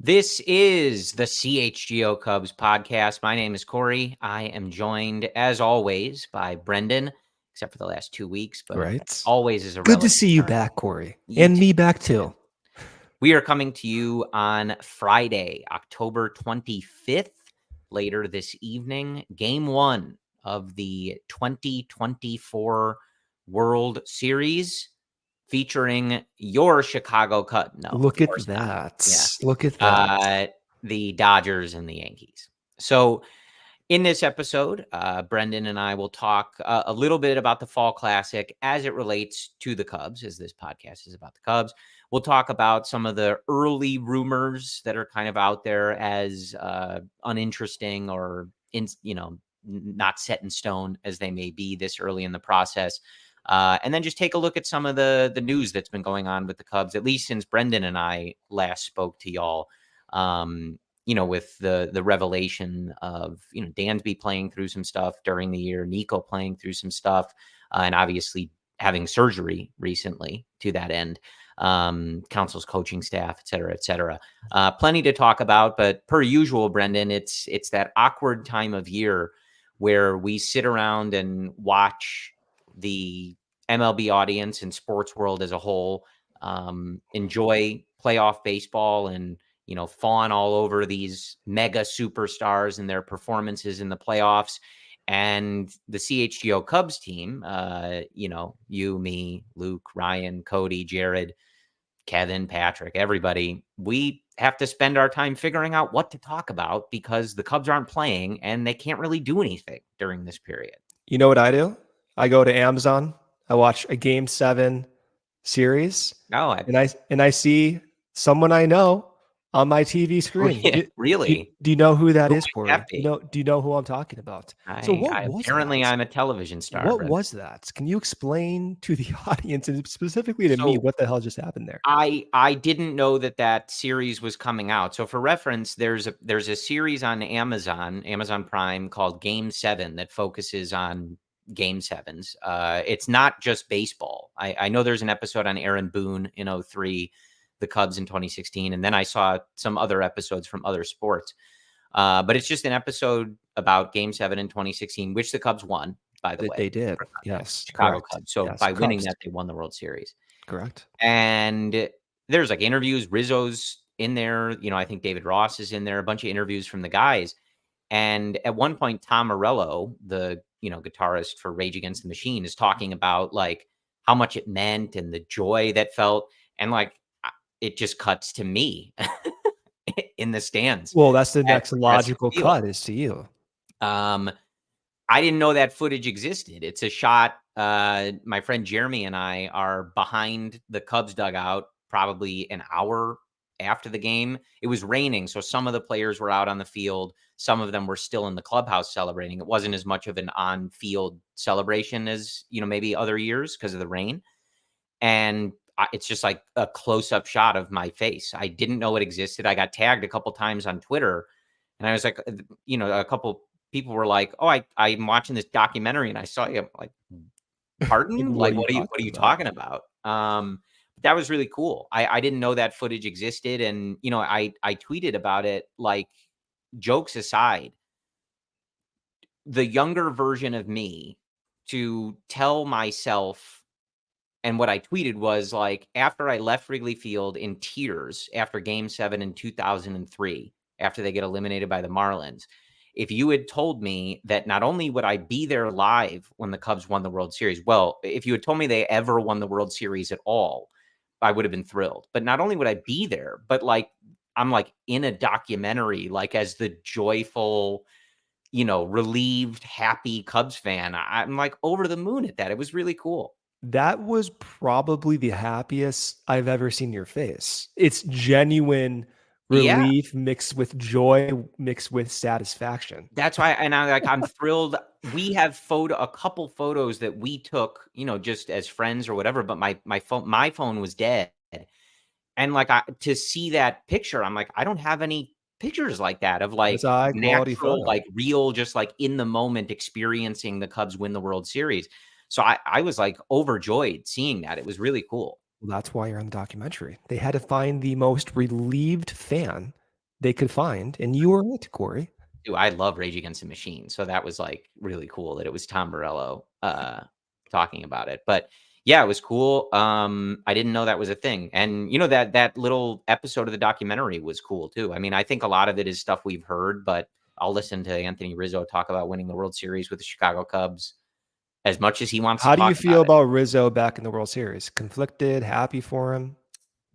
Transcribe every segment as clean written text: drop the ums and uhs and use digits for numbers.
This is the CHGO Cubs Podcast. My name is Corey. I am joined, as always, by Brendan, except for the last 2 weeks, but Right. always is a Good to relative see you term. back, Corey. You And too. me back too. We are coming to you on Friday, October 25th, later this evening. Game 1 of the 2024 World Series featuring your Chicago Cubs. No, Look of at course not. that. Yeah. Look at that. The Dodgers and the Yankees. So in this episode, Brendan and I will talk a little bit about the Fall Classic as it relates to the Cubs, as this podcast is about the Cubs. We'll talk about some of the early rumors that are kind of out there as uninteresting or, not set in stone as they may be this early in the process. And then just take a look at some of the news that's been going on with the Cubs, at least since Brendan and I last spoke to y'all. With the revelation of, Dansby playing through some stuff during the year, Nico playing through some stuff, and obviously having surgery recently to that end, Council's coaching staff, et cetera, et cetera. Plenty to talk about, but per usual, Brendan, it's that awkward time of year where we sit around and watch the MLB audience and sports world as a whole enjoy playoff baseball and fawn all over these mega superstars and their performances in the playoffs. And the CHGO Cubs team, you, me, Luke, Ryan, Cody, Jared, Kevin, Patrick, everybody, we have to spend our time figuring out what to talk about because the Cubs aren't playing and they can't really do anything during this period. You know what I do? I go to Amazon. I watch a Game 7 series. Oh, and I see someone I know on my TV screen. Really? Do you know who that Who is, might Corey? that be? Do you know who I'm talking about? Apparently I'm a television star. What was that? Can you explain to the audience and specifically to me what the hell just happened there? I didn't know that series was coming out. So for reference, there's a series on Amazon Prime called Game 7 that focuses on Game 7s. It's not just baseball. I know there's an episode on Aaron Boone in 2003, the Cubs in 2016, and then I saw some other episodes from other sports. But it's just an episode about Game 7 in 2016, which the Cubs won, by the way. They did. Yes. Chicago Cubs. So by winning that, they won the World Series. Correct. And there's like interviews. Rizzo's in there. I think David Ross is in there. A bunch of interviews from the guys. And at one point, Tom Morello, the guitarist for Rage Against the Machine, is talking about like how much it meant and the joy that felt. And like it just cuts to me in the stands. Well, that's the next logical cut is to you. I didn't know that footage existed. It's a shot. My friend Jeremy and I are behind the Cubs dugout probably an hour after the game. It was raining, so some of the players were out on the field. Some of them were still in the clubhouse celebrating. It wasn't as much of an on-field celebration as, maybe other years because of the rain. And it's just like a close-up shot of my face. I didn't know it existed. I got tagged a couple times on Twitter, and I was like, a couple people were like, "Oh, I'm watching this documentary and I saw you." I'm like, pardon? Like, what are you talking about? That was really cool. I didn't know that footage existed. And, I tweeted about it, like, jokes aside, the younger version of me to tell myself, and what I tweeted was like, after I left Wrigley Field in tears after Game 7 in 2003, after they get eliminated by the Marlins, if you had told me that not only would I be there live when the Cubs won the World Series, well, if you had told me they ever won the World Series at all, I would have been thrilled. But not only would I be there, but like I'm like in a documentary, like as the joyful, relieved, happy Cubs fan. I'm like over the moon at that. It was really cool. That was probably the happiest I've ever seen your face. It's genuine relief mixed with joy, mixed with satisfaction. That's why, and I'm thrilled. We have a couple photos that we took, just as friends or whatever. But my phone was dead, and like to see that picture, I'm like, I don't have any pictures like that of like natural, like real, just like in the moment experiencing the Cubs win the World Series. So I was like overjoyed seeing that. It was really cool. Well, that's why you're on the documentary. They had to find the most relieved fan they could find. And you were right, Corey. Dude, I love Rage Against the Machine. So that was like really cool that it was Tom Morello talking about it. But yeah, it was cool. I didn't know that was a thing. And that little episode of the documentary was cool too. I mean, I think a lot of it is stuff we've heard, but I'll listen to Anthony Rizzo talk about winning the World Series with the Chicago Cubs as much as he wants to talk about it. How do you feel about Rizzo back in the World Series? Conflicted, happy for him?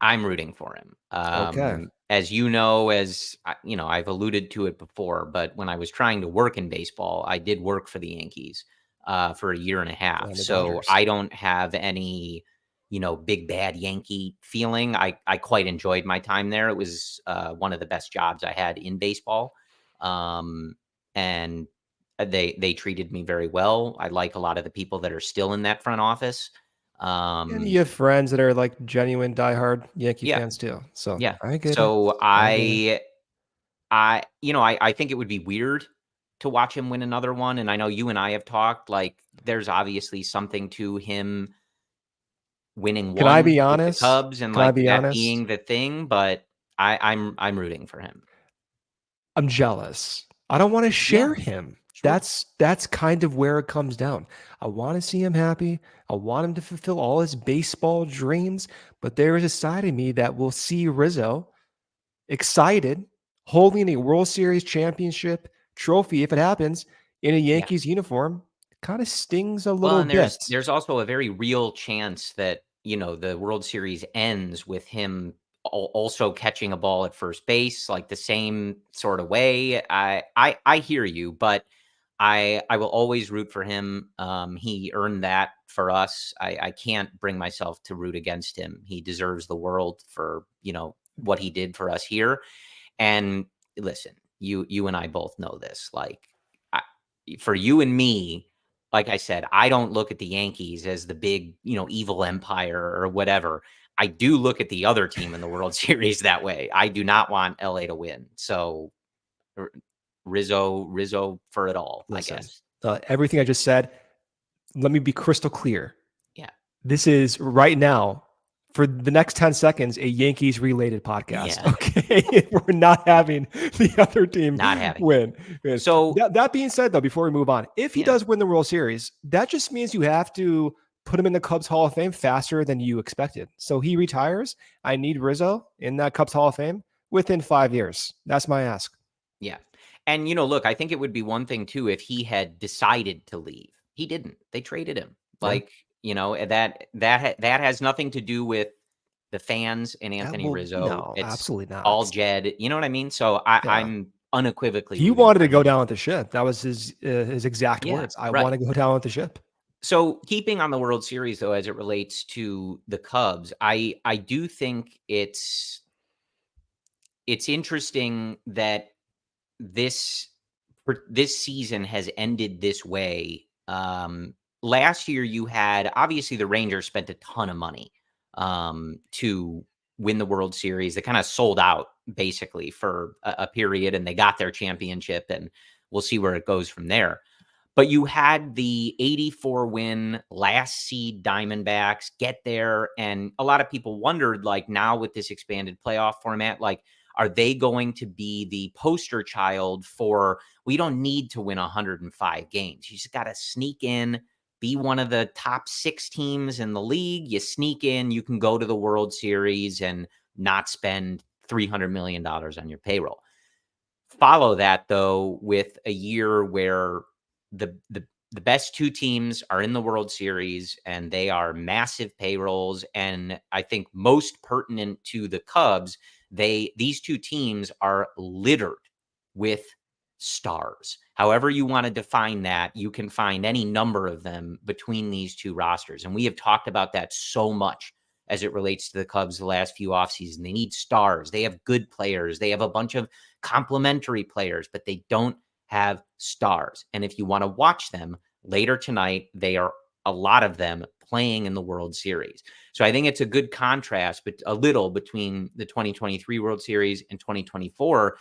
I'm rooting for him. Okay. As you know, I've alluded to it before, but when I was trying to work in baseball, I did work for the Yankees for a year and a half. So Dodgers. I don't have any, big bad Yankee feeling. I quite enjoyed my time there. It was one of the best jobs I had in baseball. And they treated me very well. I like a lot of the people that are still in that front office. And you have friends that are like genuine diehard Yankee fans too. So yeah, I get so it. I think it would be weird to watch him win another one. And I know you and I have talked, like, there's obviously something to him winning one. Can I be with honest? the Cubs and Can I like be that honest? being the thing, but I'm rooting for him. I'm jealous. I don't want to share him. Sure. That's kind of where it comes down. I want to see him happy. I want him to fulfill all his baseball dreams, but there is a side of me that will see Rizzo excited, holding a World Series championship trophy if it happens in a Yankees uniform. It kind of stings a little bit. There's also a very real chance that, the World Series ends with him also catching a ball at first base, like the same sort of way. I hear you, but I will always root for him. He earned that for us. I can't bring myself to root against him. He deserves the world for, what he did for us here. And listen, you and I both know this. Like, for you and me, like I said, I don't look at the Yankees as the big, evil empire or whatever. I do look at the other team in the World Series that way. I do not want LA to win. So Rizzo for it all, Listen, I guess. Everything I just said, let me be crystal clear. Yeah. This is right now, for the next 10 seconds, a Yankees related podcast. Yeah. Okay. We're not having the other team win. So that being said, though, before we move on, if he does win the World Series, that just means you have to put him in the Cubs Hall of Fame faster than you expected. So he retires. I need Rizzo in that Cubs Hall of Fame within 5 years. That's my ask. Yeah. And, look, I think it would be one thing, too, if he had decided to leave. He didn't. They traded him. Like, that has nothing to do with the fans and Anthony Rizzo. No, it's absolutely not. All Jed. You know what I mean? So I'm unequivocally. He wanted to go down with the ship. That was his exact words. I want to go down with the ship. So keeping on the World Series, though, as it relates to the Cubs, I do think it's interesting that this season has ended this way. Last year, you had, obviously, the Rangers spent a ton of money to win the World Series. They kind of sold out basically for a period, and they got their championship, and we'll see where it goes from there. But you had the 84 win last seed Diamondbacks get there, and a lot of people wondered, like, now with this expanded playoff format, like, are they going to be the poster child for, we don't need to win 105 games. You just got to sneak in, be one of the top 6 teams in the league. You sneak in, you can go to the World Series and not spend $300 million on your payroll. Follow that, though, with a year where the best 2 teams are in the World Series and they are massive payrolls. And I think most pertinent to the Cubs, these 2 teams are littered with stars. However you want to define that, you can find any number of them between these 2 rosters. And we have talked about that so much as it relates to the Cubs the last few offseasons. They need stars. They have good players. They have a bunch of complementary players, but they don't have stars. And if you want to watch them later tonight, they are, a lot of them, playing in the World Series. So I think it's a good contrast, but a little, between the 2023 World Series and 2024.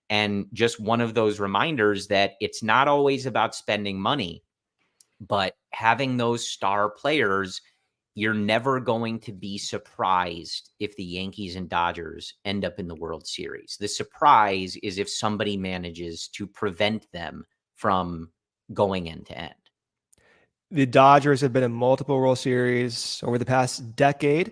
And just one of those reminders that it's not always about spending money, but having those star players, you're never going to be surprised if the Yankees and Dodgers end up in the World Series. The surprise is if somebody manages to prevent them from going end to end. The Dodgers have been in multiple World Series over the past decade.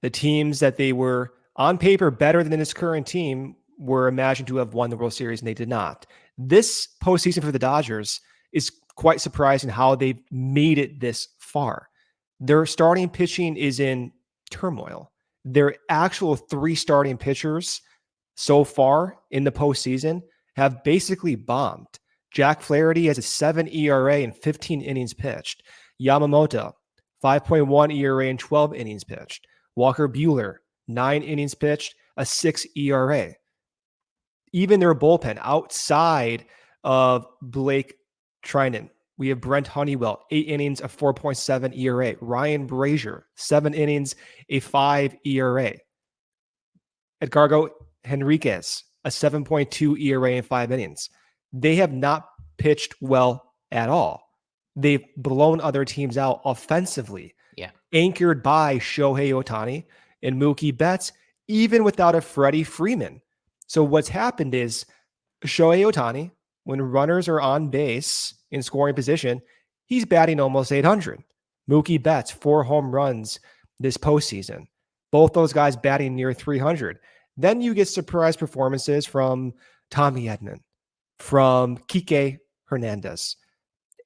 The teams that they were on paper better than this current team were imagined to have won the World Series, and they did not. This postseason for the Dodgers is quite surprising how they've made it this far. Their starting pitching is in turmoil. Their actual 3 starting pitchers so far in the postseason have basically bombed. Jack Flaherty has a 7 ERA and 15 innings pitched. Yamamoto, 5.1 ERA and 12 innings pitched. Walker Buehler, 9 innings pitched, a 6 ERA. Even their bullpen outside of Blake Trinan, we have Brent Honeywell, 8 innings, a 4.7 ERA. Ryan Brazier, 7 innings, a 5 ERA. Edgardo Henriquez, a 7.2 ERA in 5 innings. They have not pitched well at all. They've blown other teams out offensively. Yeah. Anchored by Shohei Ohtani and Mookie Betts, even without a Freddie Freeman. So what's happened is Shohei Ohtani, when runners are on base in scoring position, he's batting almost 800. Mookie Betts, 4 home runs this postseason. Both those guys batting near 300. Then you get surprise performances from Tommy Edman, from Kike Hernandez.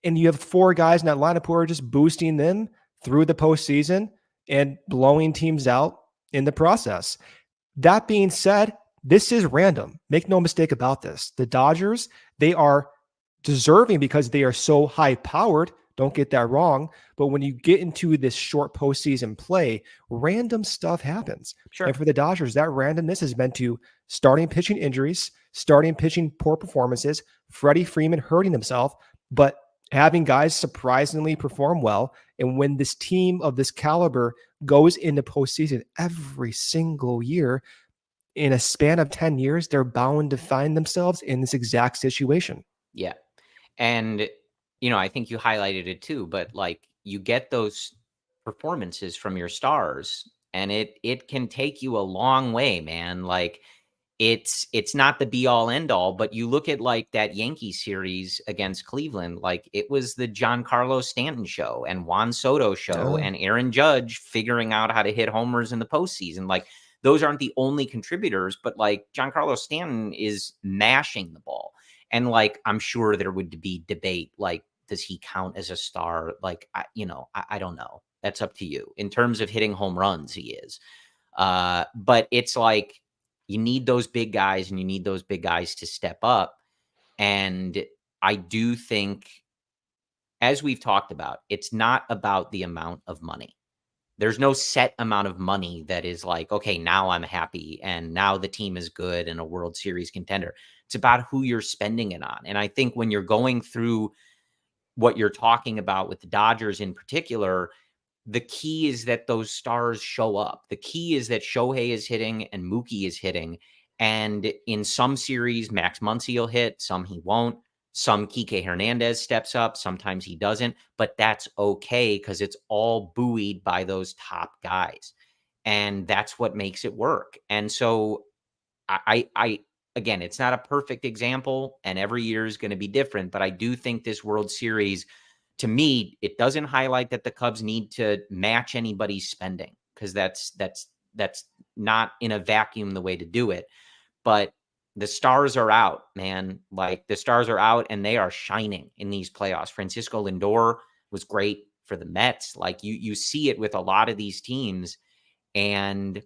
And you have 4 guys in that lineup who are just boosting them through the postseason and blowing teams out in the process. That being said, this is random. Make no mistake about this. The Dodgers, they are deserving because they are so high-powered. Don't get that wrong. But when you get into this short postseason play, random stuff happens. Sure. And for the Dodgers, that randomness has been to starting pitching injuries, starting pitching poor performances, Freddie Freeman hurting himself, but having guys surprisingly perform well. And when this team of this caliber goes into postseason every single year, in a span of 10 years, they're bound to find themselves in this exact situation. Yeah. And, I think you highlighted it too, but like you get those performances from your stars and it can take you a long way, man. Like it's not the be all end all, but you look at like that Yankee series against Cleveland, like it was the Giancarlo Stanton show and Juan Soto show and Aaron Judge figuring out how to hit homers in the postseason. Like those aren't the only contributors, but like Giancarlo Stanton is mashing the ball. And like, I'm sure there would be debate, like, does he count as a star? Like, I don't know. That's up to you. In terms of hitting home runs, he is. But it's like, you need those big guys and you need those big guys to step up. And I do think, as we've talked about, it's not about the amount of money. There's no set amount of money that is like, okay, now I'm happy and now the team is good and a World Series contender. It's about who you're spending it on. And I think when you're going through what you're talking about with the Dodgers in particular, the key is that those stars show up. The key is that Shohei is hitting and Mookie is hitting. And in some series, Max Muncy will hit, some he won't. Some Kike Hernandez steps up. Sometimes he doesn't, but that's okay because it's all buoyed by those top guys. And that's what makes it work. And so I again, it's not a perfect example and every year is going to be different, but I do think this World Series, to me, it doesn't highlight that the Cubs need to match anybody's spending because that's not in a vacuum the way to do it. But the stars are out, man. Like the stars are out and they are shining in these playoffs. Francisco Lindor was great for the Mets. Like you see it with a lot of these teams, and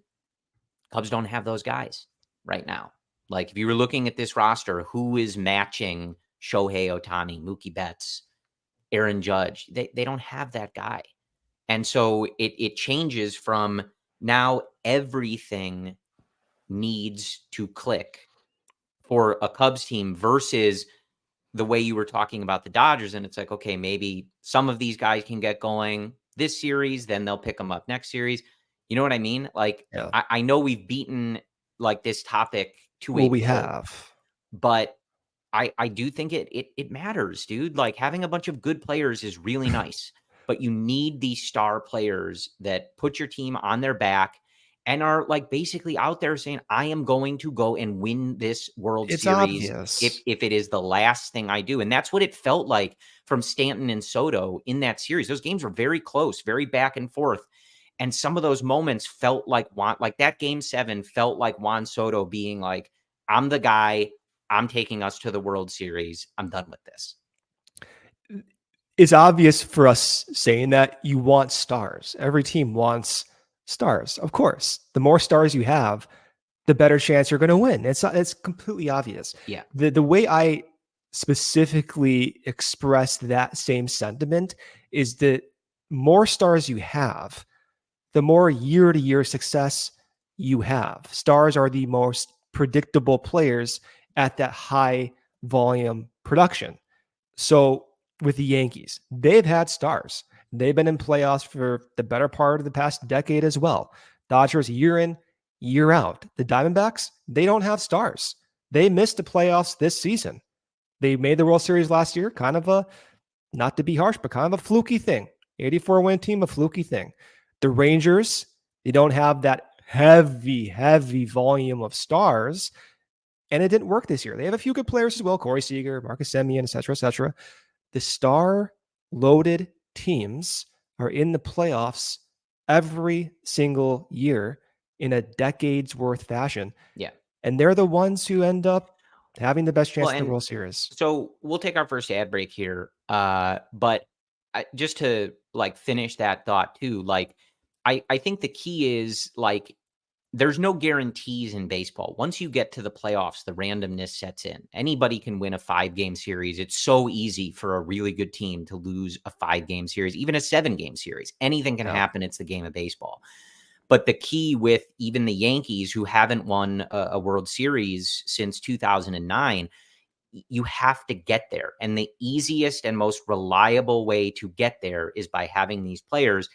Cubs don't have those guys right now. Like if you were looking at this roster, who is matching Shohei Ohtani, Mookie Betts, Aaron Judge? They don't have that guy. And so it changes from now everything needs to click for a Cubs team versus the way you were talking about the Dodgers. And it's like, okay, maybe some of these guys can get going this series, then they'll pick them up next series. You know what I mean? Like, yeah. I know we've beaten like this topic to a we have, but I do think it matters, dude. Like having a bunch of good players is really nice, but you need these star players that put your team on their back and are like basically out there saying, I am going to go and win this World Series if it is the last thing I do. And that's what it felt like from Stanton and Soto in that series. Those games were very close, very back and forth. And some of those moments felt like that Game 7 felt like Juan Soto being like, I'm the guy, I'm taking us to the World Series. I'm done with this. It's obvious for us saying that you want stars. Every team wants stars. Of course, the more stars you have, the better chance you're going to win. It's completely obvious. Yeah. The way I specifically express that same sentiment is that more stars you have, the more year-to-year success you have. Stars are the most predictable players at that high volume production. So with the Yankees, they've had stars. They've been in playoffs for the better part of the past decade as well. Dodgers year in, year out. The Diamondbacks, they don't have stars. They missed the playoffs this season. They made the World Series last year, kind of a, not to be harsh, but kind of a fluky thing. 84-win team, a fluky thing. The Rangers, they don't have that heavy volume of stars, and it didn't work this year. They have a few good players as well, Corey Seager, Marcus Semien, et cetera. The star-loaded teams are in the playoffs every single year in a decade's worth fashion. Yeah. And they're the ones who end up having the best chance in the World Series. So we'll take our first ad break here. But just to like finish that thought too, like I think the key is like there's no guarantees in baseball. Once you get to the playoffs, the randomness sets in. Anybody can win a 5-game series. It's so easy for a really good team to lose a 5-game series, even a 7-game series. Anything can happen. It's the game of baseball. But the key with even the Yankees, who haven't won a World Series since 2009, you have to get there. And the easiest and most reliable way to get there is by having these players.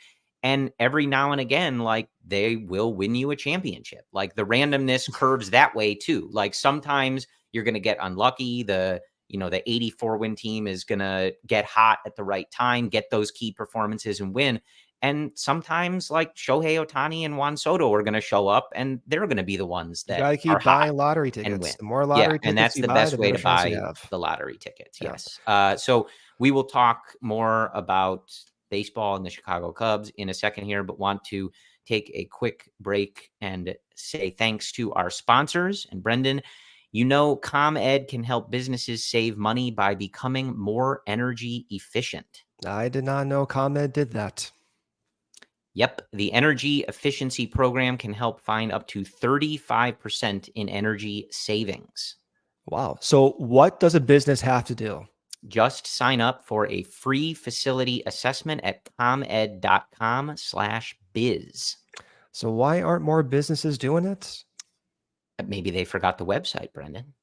And every now and again, like they will win you a championship. Like the randomness curves that way too. Like sometimes you're going to get unlucky. The 84-win team is going to get hot at the right time, get those key performances and win. And sometimes like Shohei Ohtani and Juan Soto are going to show up and they're going to be the ones that are keep buying lottery tickets and win. The more lottery tickets and that's you the buy, best the way to buy you have. the lottery tickets. Yeah. Yes. So we will talk more about baseball and the Chicago Cubs in a second here, but want to take a quick break and say thanks to our sponsors. And Brendan, ComEd can help businesses save money by becoming more energy efficient. I did not know ComEd did that. Yep. The energy efficiency program can help find up to 35% in energy savings. Wow. So what does a business have to do? Just sign up for a free facility assessment at comed.com/biz. So why aren't more businesses doing it? Maybe they forgot the website, Brendan.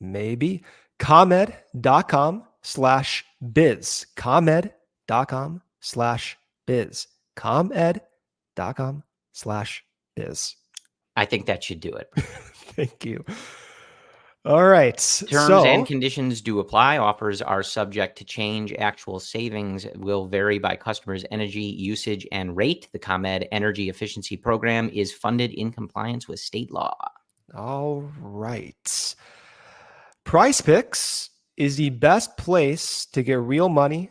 Maybe. comed.com/biz. comed.com/biz. comed.com/biz. I think that should do it. Thank you. All right. Terms and conditions do apply. Offers are subject to change. Actual savings will vary by customer's energy usage and rate. The ComEd Energy Efficiency Program is funded in compliance with state law. All right. Prize Picks is the best place to get real money,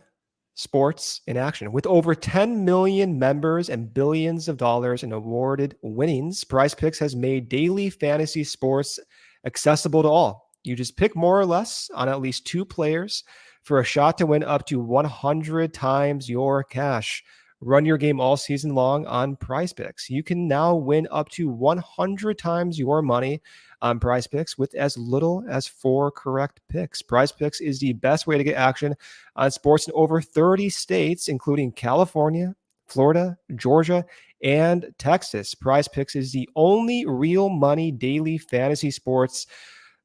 sports in action. With over 10 million members and billions of dollars in awarded winnings, Prize Picks has made daily fantasy sports accessible to all. You just pick more or less on at least 2 players for a shot to win up to 100 times your cash. Run your game all season long on Prize Picks. You can now win up to 100 times your money on Prize Picks with as little as 4 correct picks. Prize Picks is the best way to get action on sports in over 30 states, including California, Florida, Georgia, and Texas. Prize Picks is the only real money daily fantasy sports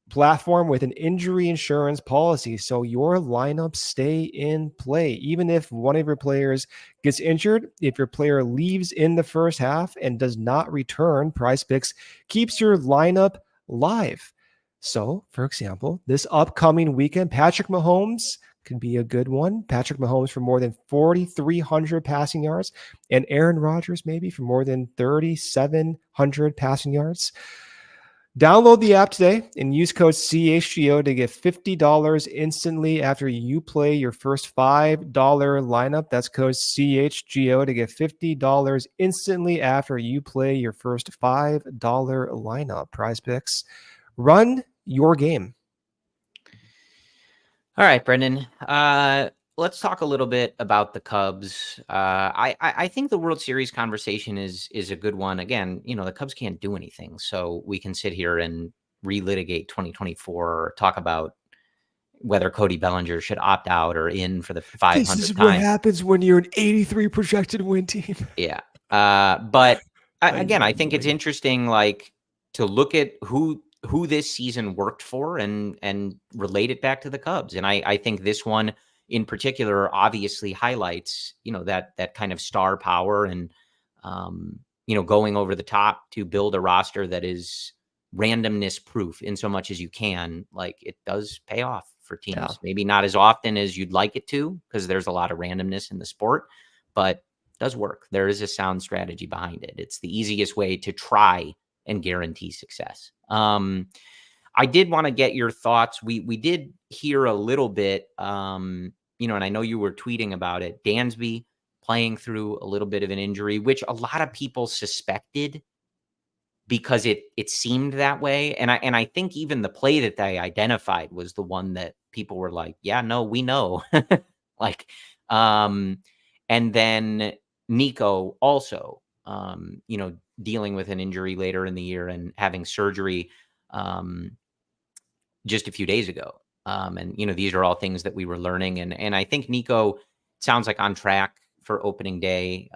platform with an injury insurance policy, so your lineups stay in play. Even if one of your players gets injured, if your player leaves in the first half and does not return, Prize Picks keeps your lineup live. So, for example, this upcoming weekend, Patrick Mahomes could be a good one. Patrick Mahomes for more than 4,300 passing yards, and Aaron Rodgers maybe for more than 3,700 passing yards. Download the app today and use code CHGO to get $50 instantly after you play your first $5 lineup. That's code CHGO to get $50 instantly after you play your first $5 lineup. Prize Picks. Run your game. All right, Brendan. Let's talk a little bit about the Cubs. I think the World Series conversation is a good one. Again, the Cubs can't do anything, so we can sit here and relitigate 2024 or talk about whether Cody Bellinger should opt out or in for the 500th time. This is what happens when you're an 83 projected win team. Yeah. But I think it's interesting, to look at who this season worked for and relate it back to the Cubs. And I think this one in particular obviously highlights, that kind of star power and, going over the top to build a roster that is randomness proof in so much as you can. It does pay off for teams. Yeah. Maybe not as often as you'd like it to, because there's a lot of randomness in the sport, but it does work. There is a sound strategy behind it. It's the easiest way to try and guarantee success. I did want to get your thoughts. We did hear a little bit, and I know you were tweeting about it. Dansby playing through a little bit of an injury, which a lot of people suspected because it seemed that way. And I think even the play that they identified was the one that people were like, yeah, no, we know. And then Nico also, dealing with an injury later in the year and having surgery just a few days ago. And, these are all things that we were learning. And I think Nico sounds like on track for opening day,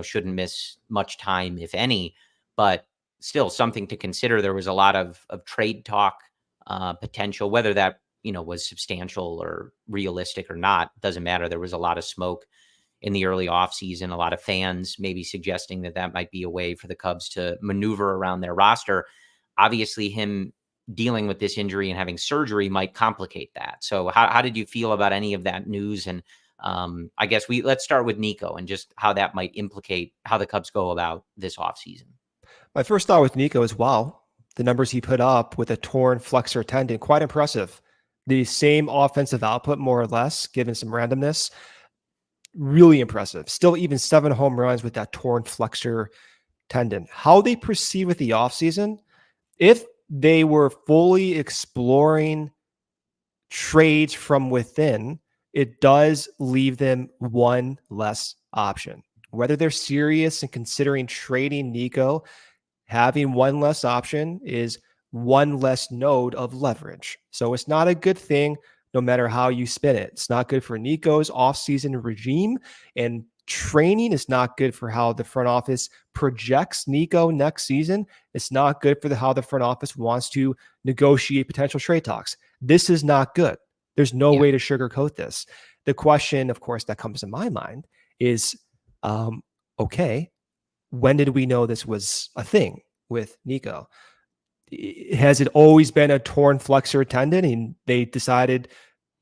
shouldn't miss much time, if any, but still something to consider. There was a lot of trade talk potential, whether that, was substantial or realistic or not, doesn't matter. There was a lot of smoke in the early offseason, a lot of fans maybe suggesting that might be a way for the Cubs to maneuver around their roster. Obviously, him dealing with this injury and having surgery might complicate that. So how did you feel about any of that news? And I guess let's start with Nico and just how that might implicate how the Cubs go about this offseason. My first thought with Nico is, wow, the numbers he put up with a torn flexor tendon, quite impressive. The same offensive output, more or less, given some randomness. Really impressive. Still even 7 home runs with that torn flexor tendon. How they proceed with the offseason, if they were fully exploring trades from within, it does leave them one less option. Whether they're serious and considering trading Nico, having one less option is one less node of leverage. So it's not a good thing no matter how you spin it. It's not good for Nico's offseason regime, and training is not good for how the front office projects Nico next season. It's not good for how the front office wants to negotiate potential trade talks. This is not good. There's no way to sugarcoat this. The question, of course, that comes to my mind is, okay, when did we know this was a thing with Nico? Has it always been a torn flexor tendon and they decided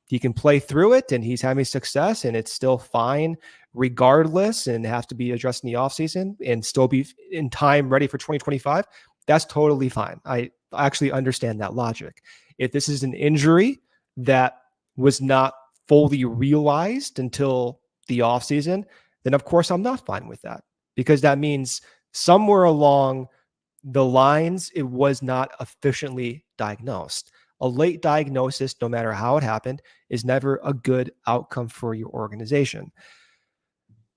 he can play through it and he's having success and it's still fine regardless and has to be addressed in the offseason and still be in time ready for 2025? That's totally fine. I actually understand that logic. If this is an injury that was not fully realized until the offseason, then of course I'm not fine with that, because that means somewhere along the lines, it was not efficiently diagnosed. A late diagnosis, no matter how it happened, is never a good outcome for your organization.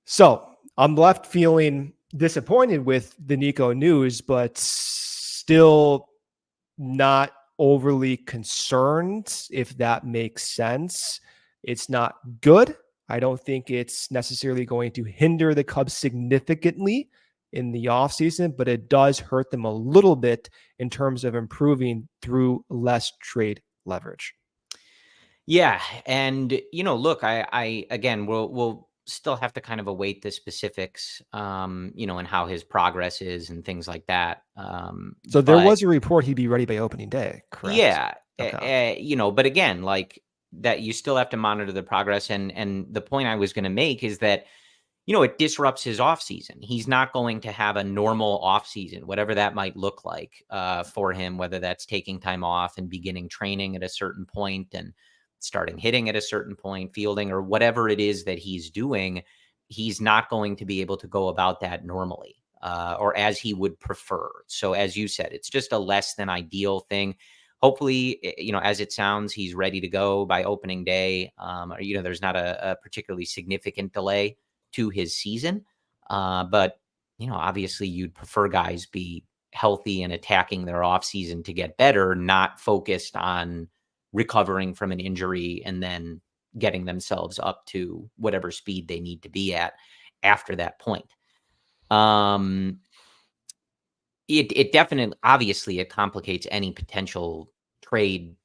So I'm left feeling disappointed with the Nico news, but still not overly concerned, if that makes sense. It's not good. I don't think it's necessarily going to hinder the Cubs significantly in the offseason, but it does hurt them a little bit in terms of improving through less trade leverage. Yeah. And, look, I again, we'll still have to kind of await the specifics, and how his progress is and things like that. So there was a report he'd be ready by opening day, correct? Yeah. Okay. But again, that you still have to monitor the progress. And the point I was going to make is that, it disrupts his offseason. He's not going to have a normal offseason, whatever that might look like for him, whether that's taking time off and beginning training at a certain point and starting hitting at a certain point, fielding, or whatever it is that he's doing. He's not going to be able to go about that normally or as he would prefer. So as you said, it's just a less than ideal thing. Hopefully, as it sounds, he's ready to go by opening day. There's not a particularly significant delay to his season. But, obviously you'd prefer guys be healthy and attacking their offseason to get better, not focused on recovering from an injury and then getting themselves up to whatever speed they need to be at after that point. It definitely, obviously, it complicates any potential trade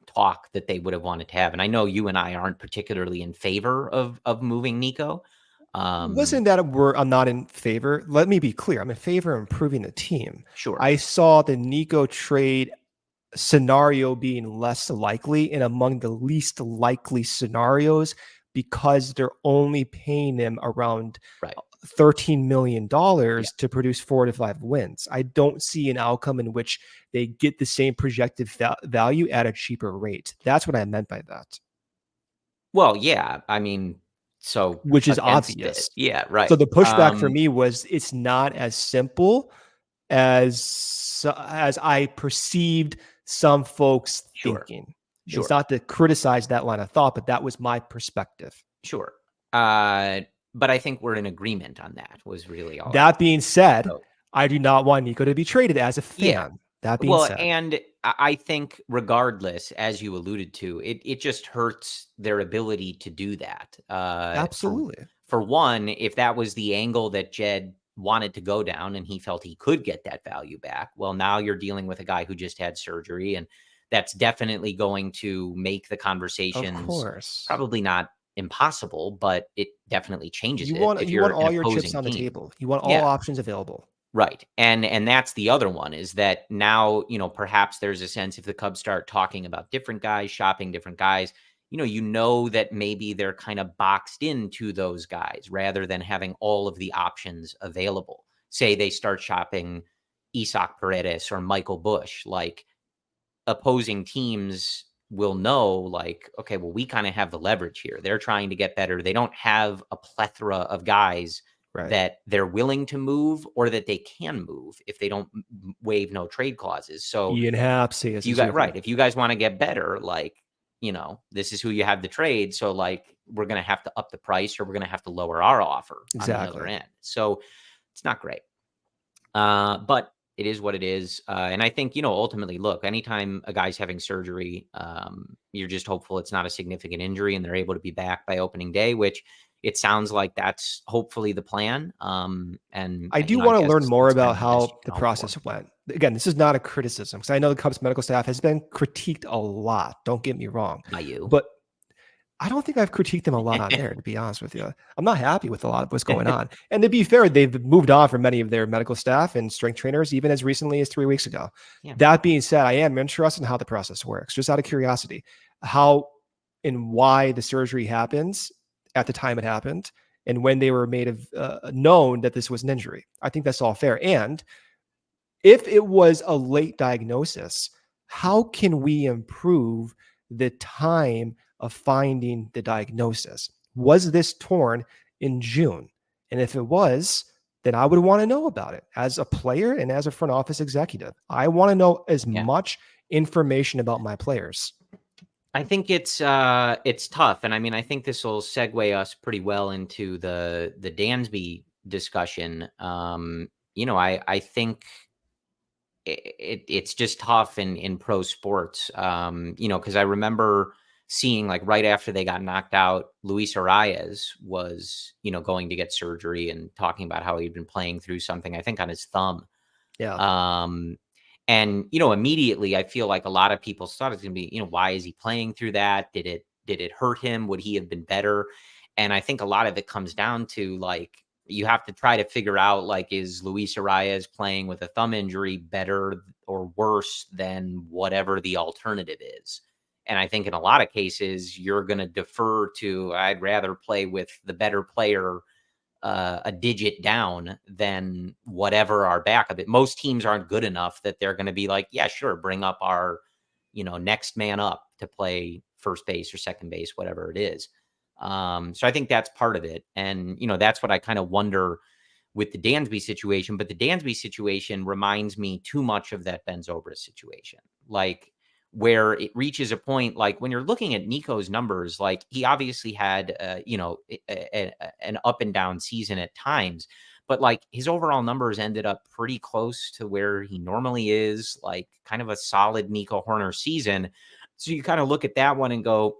talk that they would have wanted to have. And I know you and I aren't particularly in favor of moving Nico. Listen, I'm not in favor. Let me be clear. I'm in favor of improving the team. Sure. I saw the Nico trade scenario being less likely and among the least likely scenarios because they're only paying him around $13 million to produce 4 to 5 wins. I don't see an outcome in which they get the same projected value at a cheaper rate. That's what I meant by that. Well, yeah. I mean, which is obvious. Yeah, right. So the pushback for me was it's not as simple as I perceived some folks thinking. Sure. It's not to criticize that line of thought, but that was my perspective. Sure. But I think we're in agreement on that was really all. That being said, I do not want Nico to be traded as a fan. Yeah. That being said. And I think regardless, as you alluded to, it just hurts their ability to do that. Absolutely. For one, if that was the angle that Jed wanted to go down and he felt he could get that value back, well, now you're dealing with a guy who just had surgery, and that's definitely going to make the conversations probably not impossible, but it definitely changes it. You want all your chips on the table. You want all options available. Right. And that's the other one is that now, perhaps there's a sense if the Cubs start talking about different guys, shopping different guys, that maybe they're kind of boxed into those guys rather than having all of the options available. Say they start shopping Isaac Paredes or Michael Busch, like opposing teams will know like, okay, well, we kind of have the leverage here. They're trying to get better. They don't have a plethora of guys that they're willing to move or that they can move if they don't waive no trade clauses. So Ian Happ, if you guys want to get better, like, this is who you have to trade. So like, we're going to have to up the price or we're going to have to lower our offer on the other end. So it's not great. But it is what it is. And I think, ultimately, look, anytime a guy's having surgery, you're just hopeful it's not a significant injury and they're able to be back by opening day, which it sounds like that's hopefully the plan. And I do want to learn more about how the process went. Again, this is not a criticism because I know the Cubs medical staff has been critiqued a lot. Don't get me wrong. By you. But I don't think I've critiqued them a lot on there, to be honest with you. I'm not happy with a lot of what's going on. And to be fair, they've moved on from many of their medical staff and strength trainers, even as recently as 3 weeks ago. Yeah. That being said, I am interested in how the process works, just out of curiosity, how and why the surgery happens at the time it happened and when they were made of known that this was an injury. I think that's all fair. And if it was a late diagnosis, how can we improve the time of finding the diagnosis? Was this torn in June? And if it was, then I would want to know about it as a player and as a front office executive. I want to know as much information about my players. I think it's tough. And I mean, I think this will segue us pretty well into the Dansby discussion. I think it's just tough in pro sports, because I remember seeing like right after they got knocked out, Luis Arias was, going to get surgery and talking about how he'd been playing through something, I think on his thumb. Yeah. And, immediately I feel like a lot of people thought it's going to be, why is he playing through that? Did it hurt him? Would he have been better? And I think a lot of it comes down to like, you have to try to figure out like, is Luis Arias playing with a thumb injury better or worse than whatever the alternative is? And I think in a lot of cases, you're going to defer to, I'd rather play with the better player a digit down than whatever our backup. Most teams aren't good enough that they're going to be like, yeah, sure, bring up our, next man up to play first base or second base, whatever it is. So I think that's part of it. And, that's what I kind of wonder with the Dansby situation. But the Dansby situation reminds me too much of that Ben Zobrist situation. Like, where it reaches a point, like when you're looking at Nico's numbers, like he obviously had, an up and down season at times, but like his overall numbers ended up pretty close to where he normally is, like kind of a solid Nico Hoerner season. So you kind of look at that one and go,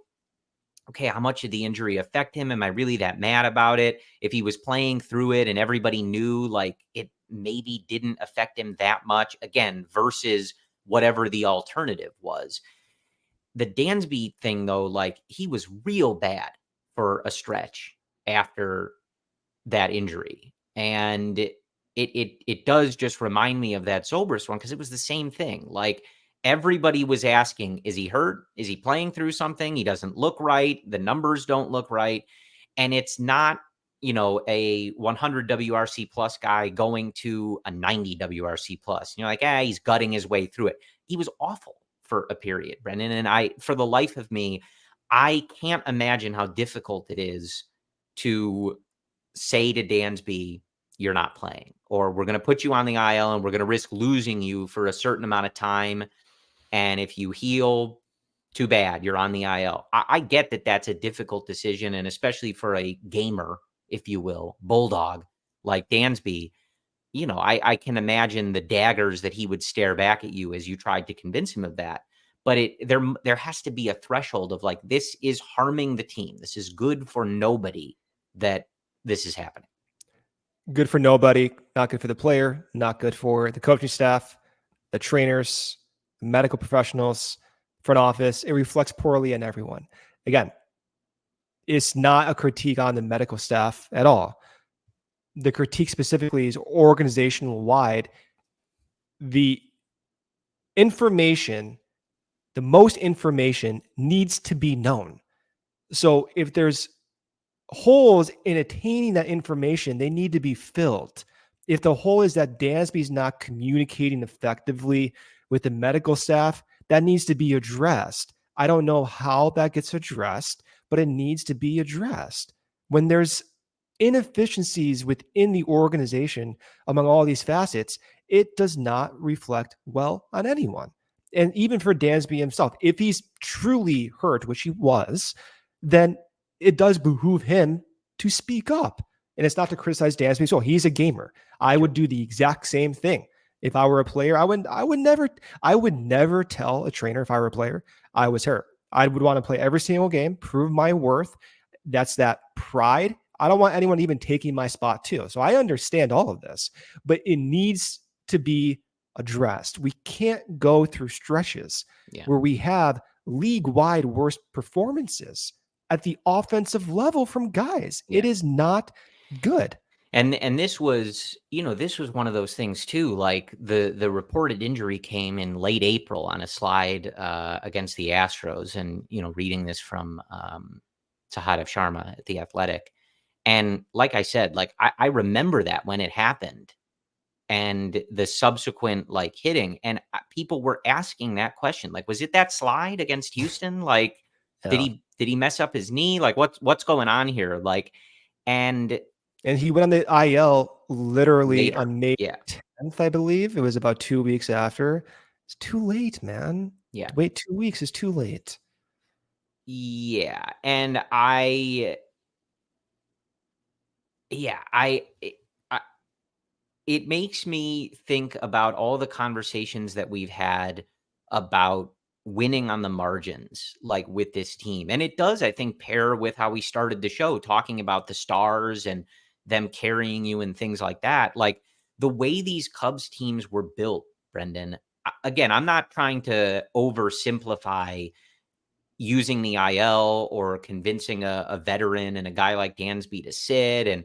okay, how much did the injury affect him? Am I really that mad about it? If he was playing through it and everybody knew like it maybe didn't affect him that much, again, versus whatever the alternative was. The Dansby thing, though, like he was real bad for a stretch after that injury. And it does just remind me of that Zobrist one, because it was the same thing. Like everybody was asking, is he hurt? Is he playing through something? He doesn't look right. The numbers don't look right. And it's not, a 100 WRC plus guy going to a 90 WRC plus. You're like, he's gutting his way through it. He was awful for a period, Brendan. And for the life of me, I can't imagine how difficult it is to say to Dansby, you're not playing, or we're going to put you on the IL and we're going to risk losing you for a certain amount of time. And if you heal, too bad, you're on the IL. I get that that's a difficult decision. And especially for a gamer, if you will, bulldog like Dansby, I can imagine the daggers that he would stare back at you as you tried to convince him of that. But there has to be a threshold of like, this is harming the team. This is good for nobody that this is happening. Good for nobody, not good for the player, not good for the coaching staff, the trainers, the medical professionals, front office. It reflects poorly on everyone. Again, it's not a critique on the medical staff at all. The critique specifically is organizational wide. The most information needs to be known. So if there's holes in attaining that information, they need to be filled. If the hole is that Dansby's not communicating effectively with the medical staff, that needs to be addressed. I don't know how that gets addressed, but it needs to be addressed. When there's inefficiencies within the organization among all these facets, it does not reflect well on anyone. And even for Dansby himself, if he's truly hurt, which he was, then it does behoove him to speak up. And it's not to criticize Dansby. So he's a gamer. I would do the exact same thing. If I were a player, I would never tell a trainer if I were a player I was hurt. I would want to play every single game, prove my worth. That's that pride. I don't want anyone even taking my spot too. So I understand all of this, but it needs to be addressed. We can't go through stretches where we have league-wide worst performances at the offensive level from guys. It is not good. And this was, this was one of those things too. Like the reported injury came in late April on a slide against the Astros, and reading this from Sahadev Sharma at The Athletic. And like I said, like I remember that when it happened, and the subsequent like hitting, and people were asking that question, like, was it that slide against Houston? Like, did he mess up his knee? Like, what's going on here? Like, and he went on the IL literally on May 10th, I believe. It was about 2 weeks after. It's too late, man. Yeah. Wait 2 weeks is too late. Yeah. And it makes me think about all the conversations that we've had about winning on the margins, like with this team. And it does, I think, pair with how we started the show, talking about the stars and them carrying you and things like that. Like the way these Cubs teams were built, Brendan, again, I'm not trying to oversimplify using the IL or convincing a veteran and a guy like Dansby to sit, and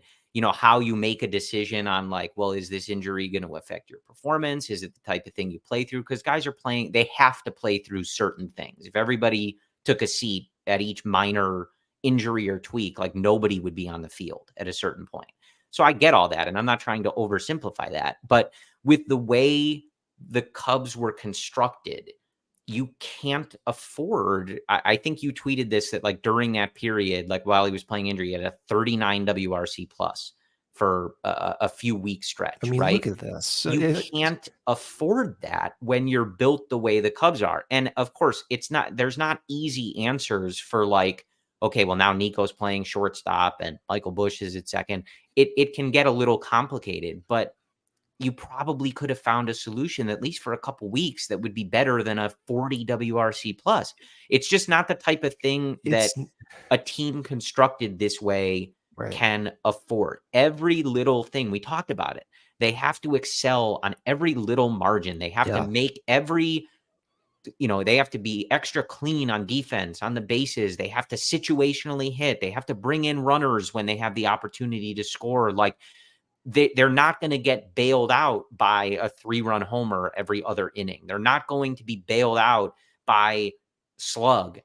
how you make a decision on like, well, is this injury going to affect your performance? Is it the type of thing you play through? Because guys are playing, they have to play through certain things. If everybody took a seat at each minor injury or tweak, like nobody would be on the field at a certain point. So I get all that, and I'm not trying to oversimplify that. But with the way the Cubs were constructed, you can't afford. I think you tweeted this, that like during that period, like while he was playing injury, he had a 39 WRC plus for a few week stretch. I mean, right? Look at this. You can't afford that when you're built the way the Cubs are. And of course, there's not easy answers for like, okay, well, now Nico's playing shortstop and Michael Busch is at second. It can get a little complicated, but you probably could have found a solution, at least for a couple weeks, that would be better than a 40 WRC plus. It's just not the type of thing that a team constructed this way can afford. Every little thing, we talked about it. They have to excel on every little margin. They have to make every, they have to be extra clean on defense, on the bases. They have to situationally hit. They have to bring in runners when they have the opportunity to score. Like, they're not going to get bailed out by a 3-run homer every other inning. They're not going to be bailed out by slug.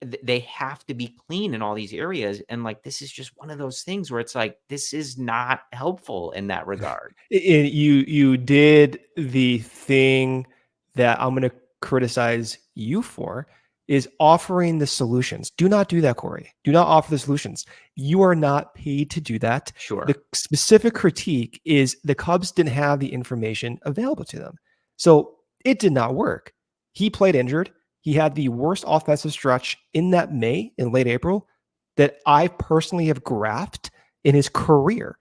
They have to be clean in all these areas. And like, this is just one of those things where it's like, this is not helpful in that regard. You did the thing that I'm going to criticize you for, is offering the solutions. Do not do that, Corey. Do not offer the solutions. You are not paid to do that. Sure. The specific critique is the Cubs didn't have the information available to them. So it did not work. He played injured. He had the worst offensive stretch in that May and late April that I personally have graphed in his career.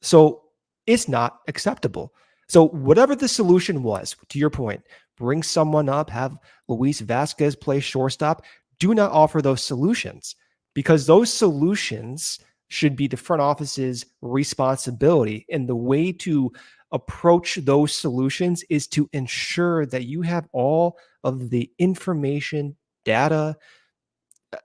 So it's not acceptable. So whatever the solution was, to your point, bring someone up, have Luis Vasquez play shortstop. Do not offer those solutions, because those solutions should be the front office's responsibility. And the way to approach those solutions is to ensure that you have all of the information, data,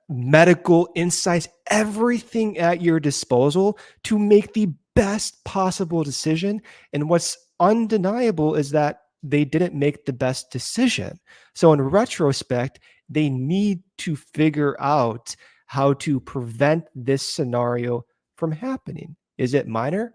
medical insights, everything at your disposal to make the best possible decision. And what's undeniable is that they didn't make the best decision. So in retrospect, they need to figure out how to prevent this scenario from happening. Is it minor?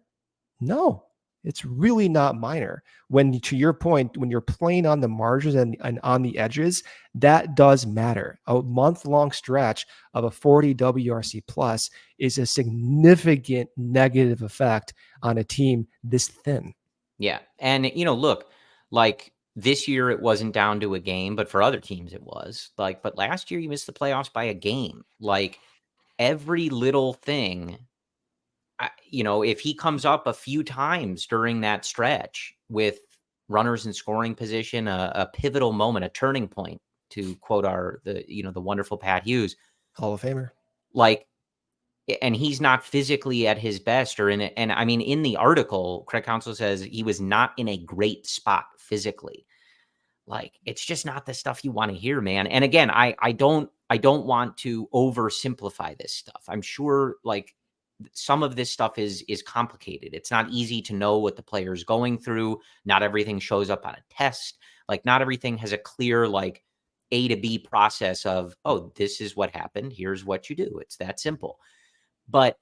No, it's really not minor. When, to your point, when you're playing on the margins and on the edges, that does matter. A month-long stretch of a 40 WRC plus is a significant negative effect on a team this thin. Yeah. And, look, like this year it wasn't down to a game, but for other teams it was. Like, but last year you missed the playoffs by a game. Like, every little thing, if he comes up a few times during that stretch with runners in scoring position, a pivotal moment, a turning point, to quote the wonderful Pat Hughes, Hall of Famer, like, and he's not physically at his best or in it. And I mean, in the article, Craig Counsell says he was not in a great spot physically. Like, it's just not the stuff you want to hear, man. And again, I don't want to oversimplify this stuff. I'm sure like some of this stuff is complicated. It's not easy to know what the player is going through. Not everything shows up on a test. Like, not everything has a clear, like, A to B process of, oh, this is what happened. Here's what you do. It's that simple. But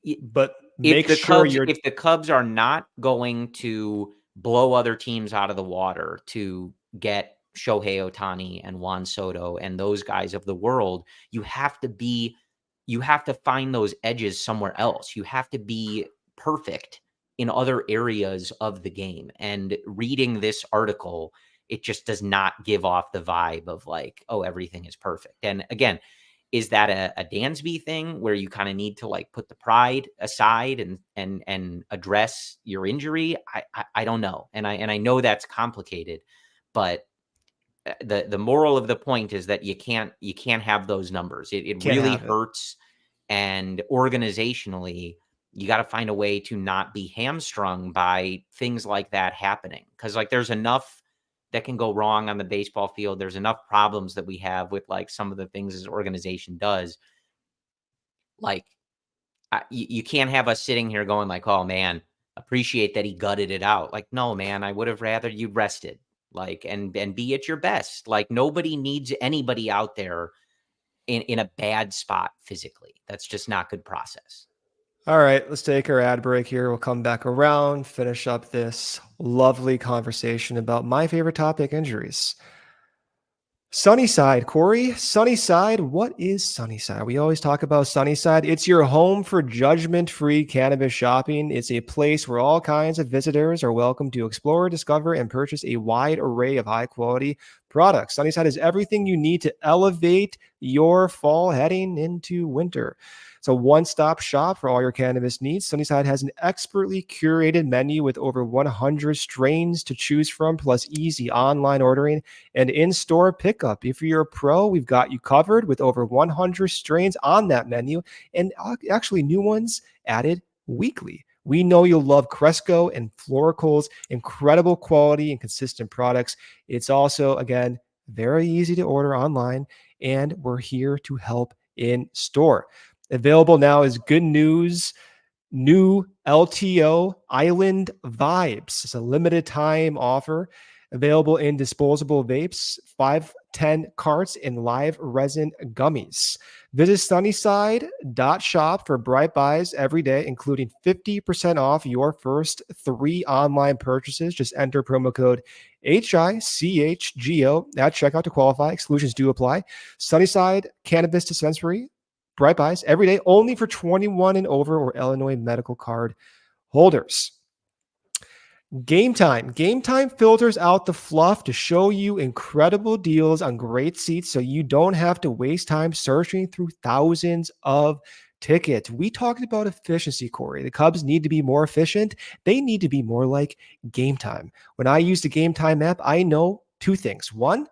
if the Cubs are not going to blow other teams out of the water to get Shohei Ohtani and Juan Soto and those guys of the world, you have to find those edges somewhere else. You have to be perfect in other areas of the game. And reading this article, it just does not give off the vibe of like, oh, everything is perfect. And again, is that a Dansby thing where you kind of need to like put the pride aside and address your injury? I don't know. And I know that's complicated, but the moral of the point is that you can't have those numbers. It really hurts. And organizationally, you got to find a way to not be hamstrung by things like that happening. Cause like there's enough that can go wrong on the baseball field. There's enough problems that we have with like some of the things this organization does. Like you can't have us sitting here going like, oh man, appreciate that he gutted it out. Like, no, man, I would have rather you rested. like, and be at your best. Like, nobody needs anybody out there in a bad spot physically. That's just not good process. All right, let's take our ad break here. We'll come back around, finish up this lovely conversation about my favorite topic, injuries. Sunnyside, Corey. Sunnyside, what is Sunnyside? We always talk about Sunnyside. It's your home for judgment-free cannabis shopping. It's a place where all kinds of visitors are welcome to explore, discover, and purchase a wide array of high-quality products. Sunnyside is everything you need to elevate your fall heading into winter. It's a one-stop shop for all your cannabis needs. Sunnyside has an expertly curated menu with over 100 strains to choose from, plus easy online ordering and in-store pickup. If you're a pro, we've got you covered with over 100 strains on that menu, and actually new ones added weekly. We know you'll love Cresco and Florical's incredible quality and consistent products. It's also, again, very easy to order online, and we're here to help in store. Available now is good news. New LTO Island Vibes. It's a limited time offer. Available in disposable vapes, 510 carts, and live resin gummies. Visit sunnyside.shop for bright buys every day, including 50% off your first 3 online purchases. Just enter promo code HICHGO at checkout to qualify. Exclusions do apply. Sunnyside Cannabis Dispensary. Bright buys every day, only for 21 and over or Illinois medical card holders. Game Time. Game Time filters out the fluff to show you incredible deals on great seats so you don't have to waste time searching through thousands of tickets. We talked about efficiency, Corey. The Cubs need to be more efficient. They need to be more like Game Time. When I use the Game Time app, I know 2 things. 1,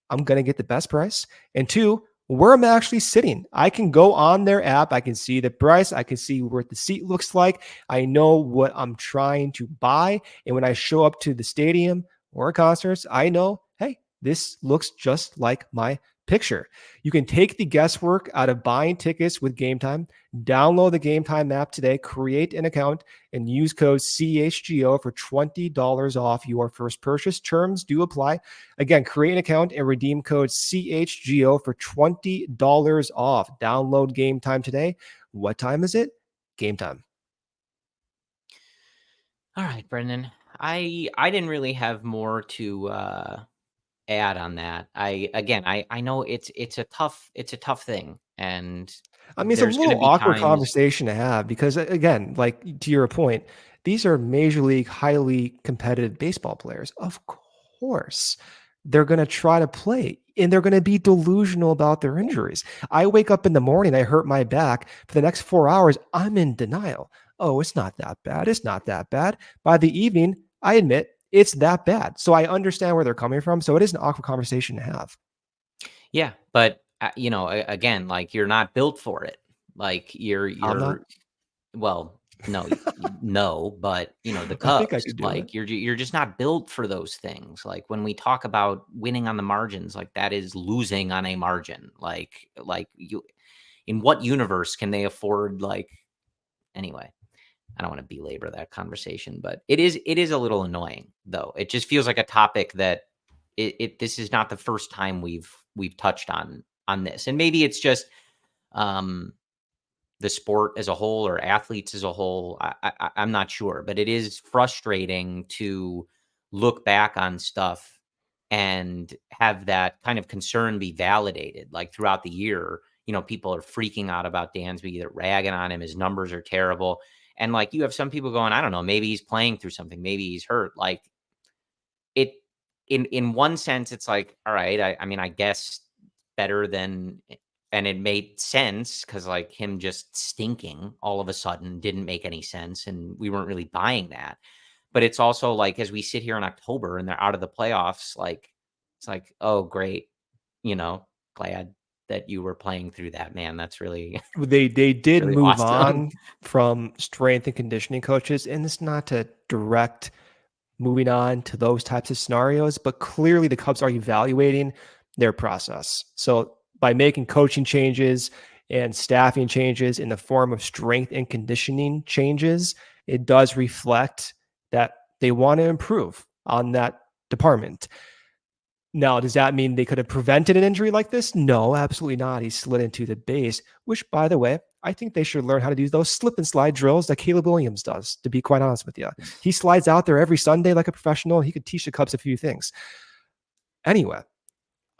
I'm going to get the best price. And 2, where I'm actually sitting. I can go on their app. I can see the price. I can see what the seat looks like. I know what I'm trying to buy. And when I show up to the stadium or concerts, I know, hey, this looks just like my picture. You can take the guesswork out of buying tickets with Game Time. Download the Game Time app today, create an account, and use code CHGO for $20 off your first purchase. Terms do apply. Again, create an account and redeem code CHGO for $20 off. Download Game Time today. What time is it? Game Time. All right, Brendan. I didn't really have more to add on that. I know it's a tough thing, and I mean, it's a little awkward conversation to have because, again, like to your point, these are major league, highly competitive baseball players. Of course, they're going to try to play and they're going to be delusional about their injuries. I wake up in the morning, I hurt my back. For the next 4 hours, I'm in denial. Oh, it's not that bad. It's not that bad. By the evening, I admit it's that bad. So I understand where they're coming from. So it is an awkward conversation to have. Yeah, but again, like you're not built for it. Like you're well, no, but the Cubs, like you're just not built for those things. Like when we talk about winning on the margins, like that is losing on a margin. Like you, in what universe can they afford? Like anyway, I don't want to belabor that conversation, but it is a little annoying though. It just feels like a topic that this is not the first time we've touched on this. And maybe it's just the sport as a whole or athletes as a whole. I'm not sure, but it is frustrating to look back on stuff and have that kind of concern be validated. Like throughout the year, people are freaking out about Dansby. They're ragging on him. His numbers are terrible. And like you have some people going, I don't know, maybe he's playing through something. Maybe he's hurt. Like it, in one sense, it's like, all right, I mean, I guess better than, and it made sense because like him just stinking all of a sudden didn't make any sense. And we weren't really buying that. But it's also like, as we sit here in October and they're out of the playoffs, like, it's like, oh, great. Glad that you were playing through that, man. That's really, they did really move awesome. On from strength and conditioning coaches. And it's not to direct moving on to those types of scenarios, but clearly the Cubs are evaluating their process. So by making coaching changes and staffing changes in the form of strength and conditioning changes, it does reflect that they want to improve on that department. Now, does that mean they could have prevented an injury like this? No, absolutely not. He slid into the base, which, by the way, I think they should learn how to do those slip and slide drills that Caleb Williams does, to be quite honest with you. He slides out there every Sunday like a professional. He could teach the Cubs a few things. Anyway,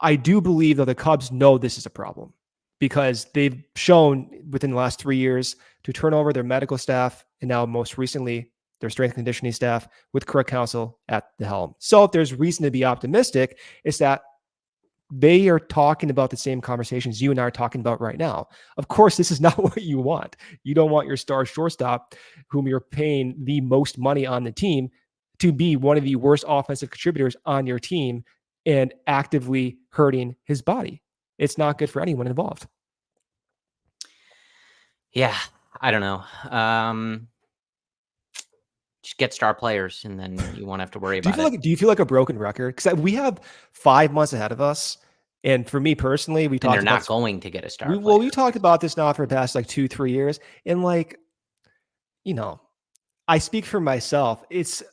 I do believe that the Cubs know this is a problem because they've shown within the last 3 years to turn over their medical staff and now most recently their strength and conditioning staff with correct counsel at the helm. So if there's reason to be optimistic, it's that they are talking about the same conversations you and I are talking about right now. Of course, this is not what you want. You don't want your star shortstop, whom you're paying the most money on the team, to be one of the worst offensive contributors on your team and actively hurting his body. It's not good for anyone involved. Yeah, I don't know. Just get star players, and then you won't have to worry about it. Do you feel like a broken record? Because we have 5 months ahead of us, and for me personally, they're not going to get a star player. Well, we talked about this now for the past 2-3 years, and I speak for myself. It's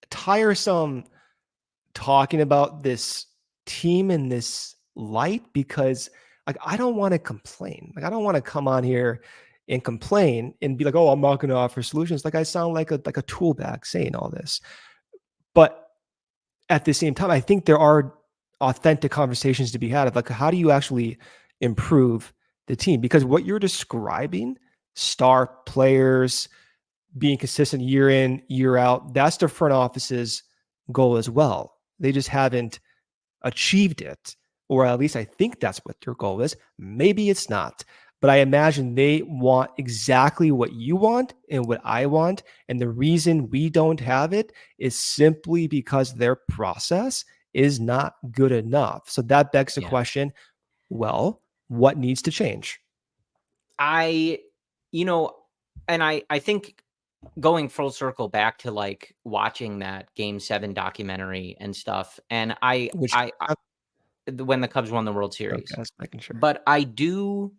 tiresome talking about this team in this light because I don't want to complain. I don't want to come on here and complain and be like, oh, I'm not going to offer solutions. I sound like a tool bag saying all this. But at the same time, I think there are authentic conversations to be had of how do you actually improve the team? Because what you're describing, star players being consistent year in, year out, that's the front office's goal as well. They just haven't achieved it, or at least I think that's what their goal is. Maybe it's not. But I imagine they want exactly what you want and what I want. And the reason we don't have it is simply because their process is not good enough. So that begs the question, well, what needs to change? I think going full circle back to watching that Game 7 documentary and stuff. And when the Cubs won the World Series, okay, making sure. But I do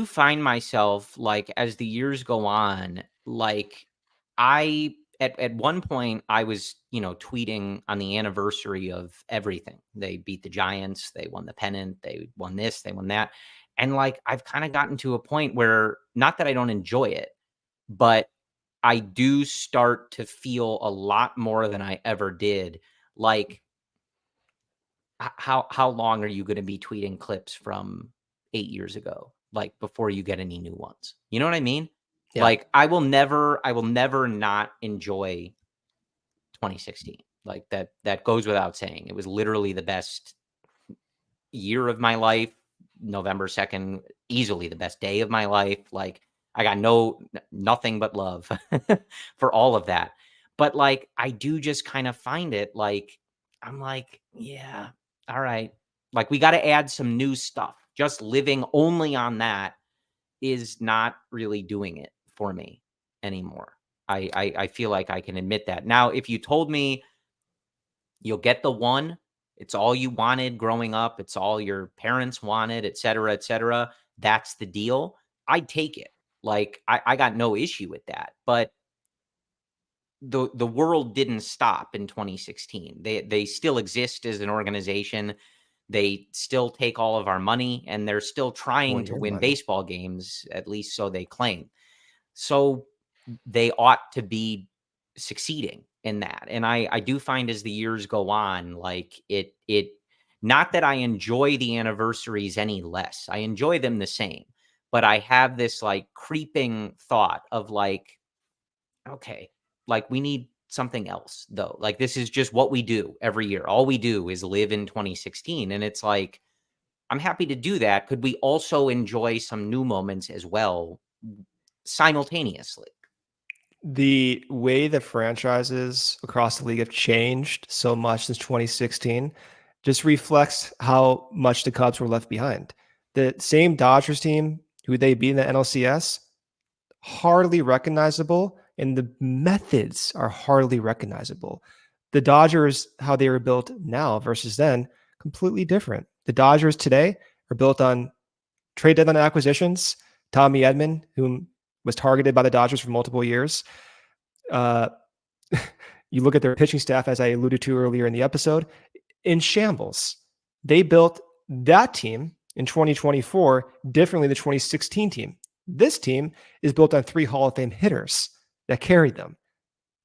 find myself as the years go on, at one point I was, tweeting on the anniversary of everything. They beat the Giants, they won the pennant, they won this, they won that. And I've kind of gotten to a point where, not that I don't enjoy it, but I do start to feel a lot more than I ever did. How long are you going to be tweeting clips from 8 years ago? Before you get any new ones, you know what I mean? Yeah. I will never not enjoy 2016. That goes without saying. It was literally the best year of my life. November 2nd, easily the best day of my life. I got nothing but love for all of that. But I do just kind of find it I'm yeah, all right. We got to add some new stuff. Just living only on that is not really doing it for me anymore. I feel like I can admit that. Now, if you told me you'll get the one, it's all you wanted growing up, it's all your parents wanted, et cetera, that's the deal, I'd take it. I got no issue with that. But the world didn't stop in 2016. They still exist as an organization. They still take all of our money, and they're still trying to win baseball games, at least so they claim. So they ought to be succeeding in that. And I do find as the years go on, it not that I enjoy the anniversaries any less. I enjoy them the same. But I have this creeping thought of okay, we need something else though. This is just what we do every year. All we do is live in 2016. And it's I'm happy to do that. Could we also enjoy some new moments as well simultaneously? The way the franchises across the league have changed so much since 2016 just reflects how much the Cubs were left behind. The same Dodgers team who they beat in the NLCS, hardly recognizable, and the methods are hardly recognizable. The Dodgers, how they were built now versus then, completely different. The Dodgers today are built on trade deadline acquisitions. Tommy Edman, whom was targeted by the Dodgers for multiple years. You look at their pitching staff, as I alluded to earlier in the episode, in shambles. They built that team in 2024 differently than the 2016 team. This team is built on 3 Hall of Fame hitters that carried them,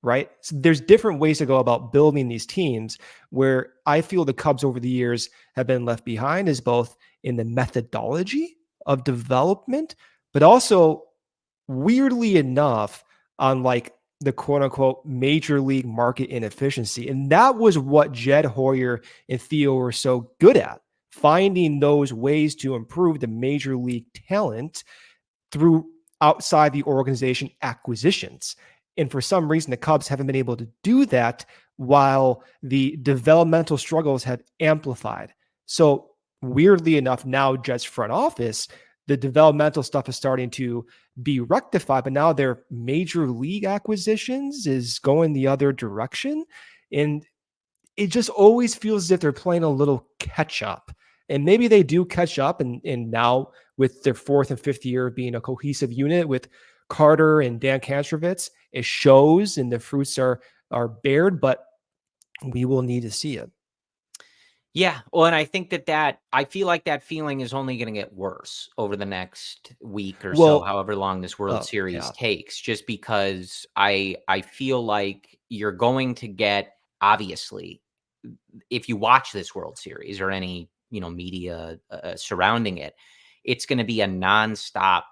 right? So there's different ways to go about building these teams, where I feel the Cubs over the years have been left behind is both in the methodology of development, but also, weirdly enough, on like the quote unquote major league market inefficiency. And that was what Jed Hoyer and Theo were so good at, finding those ways to improve the major league talent through outside the organization acquisitions. And for some reason, the Cubs haven't been able to do that, while the developmental struggles have amplified. So weirdly enough, now Jed's front office, the developmental stuff is starting to be rectified, but now their major league acquisitions is going the other direction. And it just always feels as if they're playing a little catch up. And maybe they do catch up. And now with their 4th and 5th year of being a cohesive unit with Carter and Dan Kantrovitz, it shows and the fruits are bared, but we will need to see it. Yeah. Well, and I think that I feel like that feeling is only going to get worse over the next week or so, however long this World Series takes, just because I feel like you're going to get, obviously, if you watch this World Series or any, media surrounding it, it's going to be a nonstop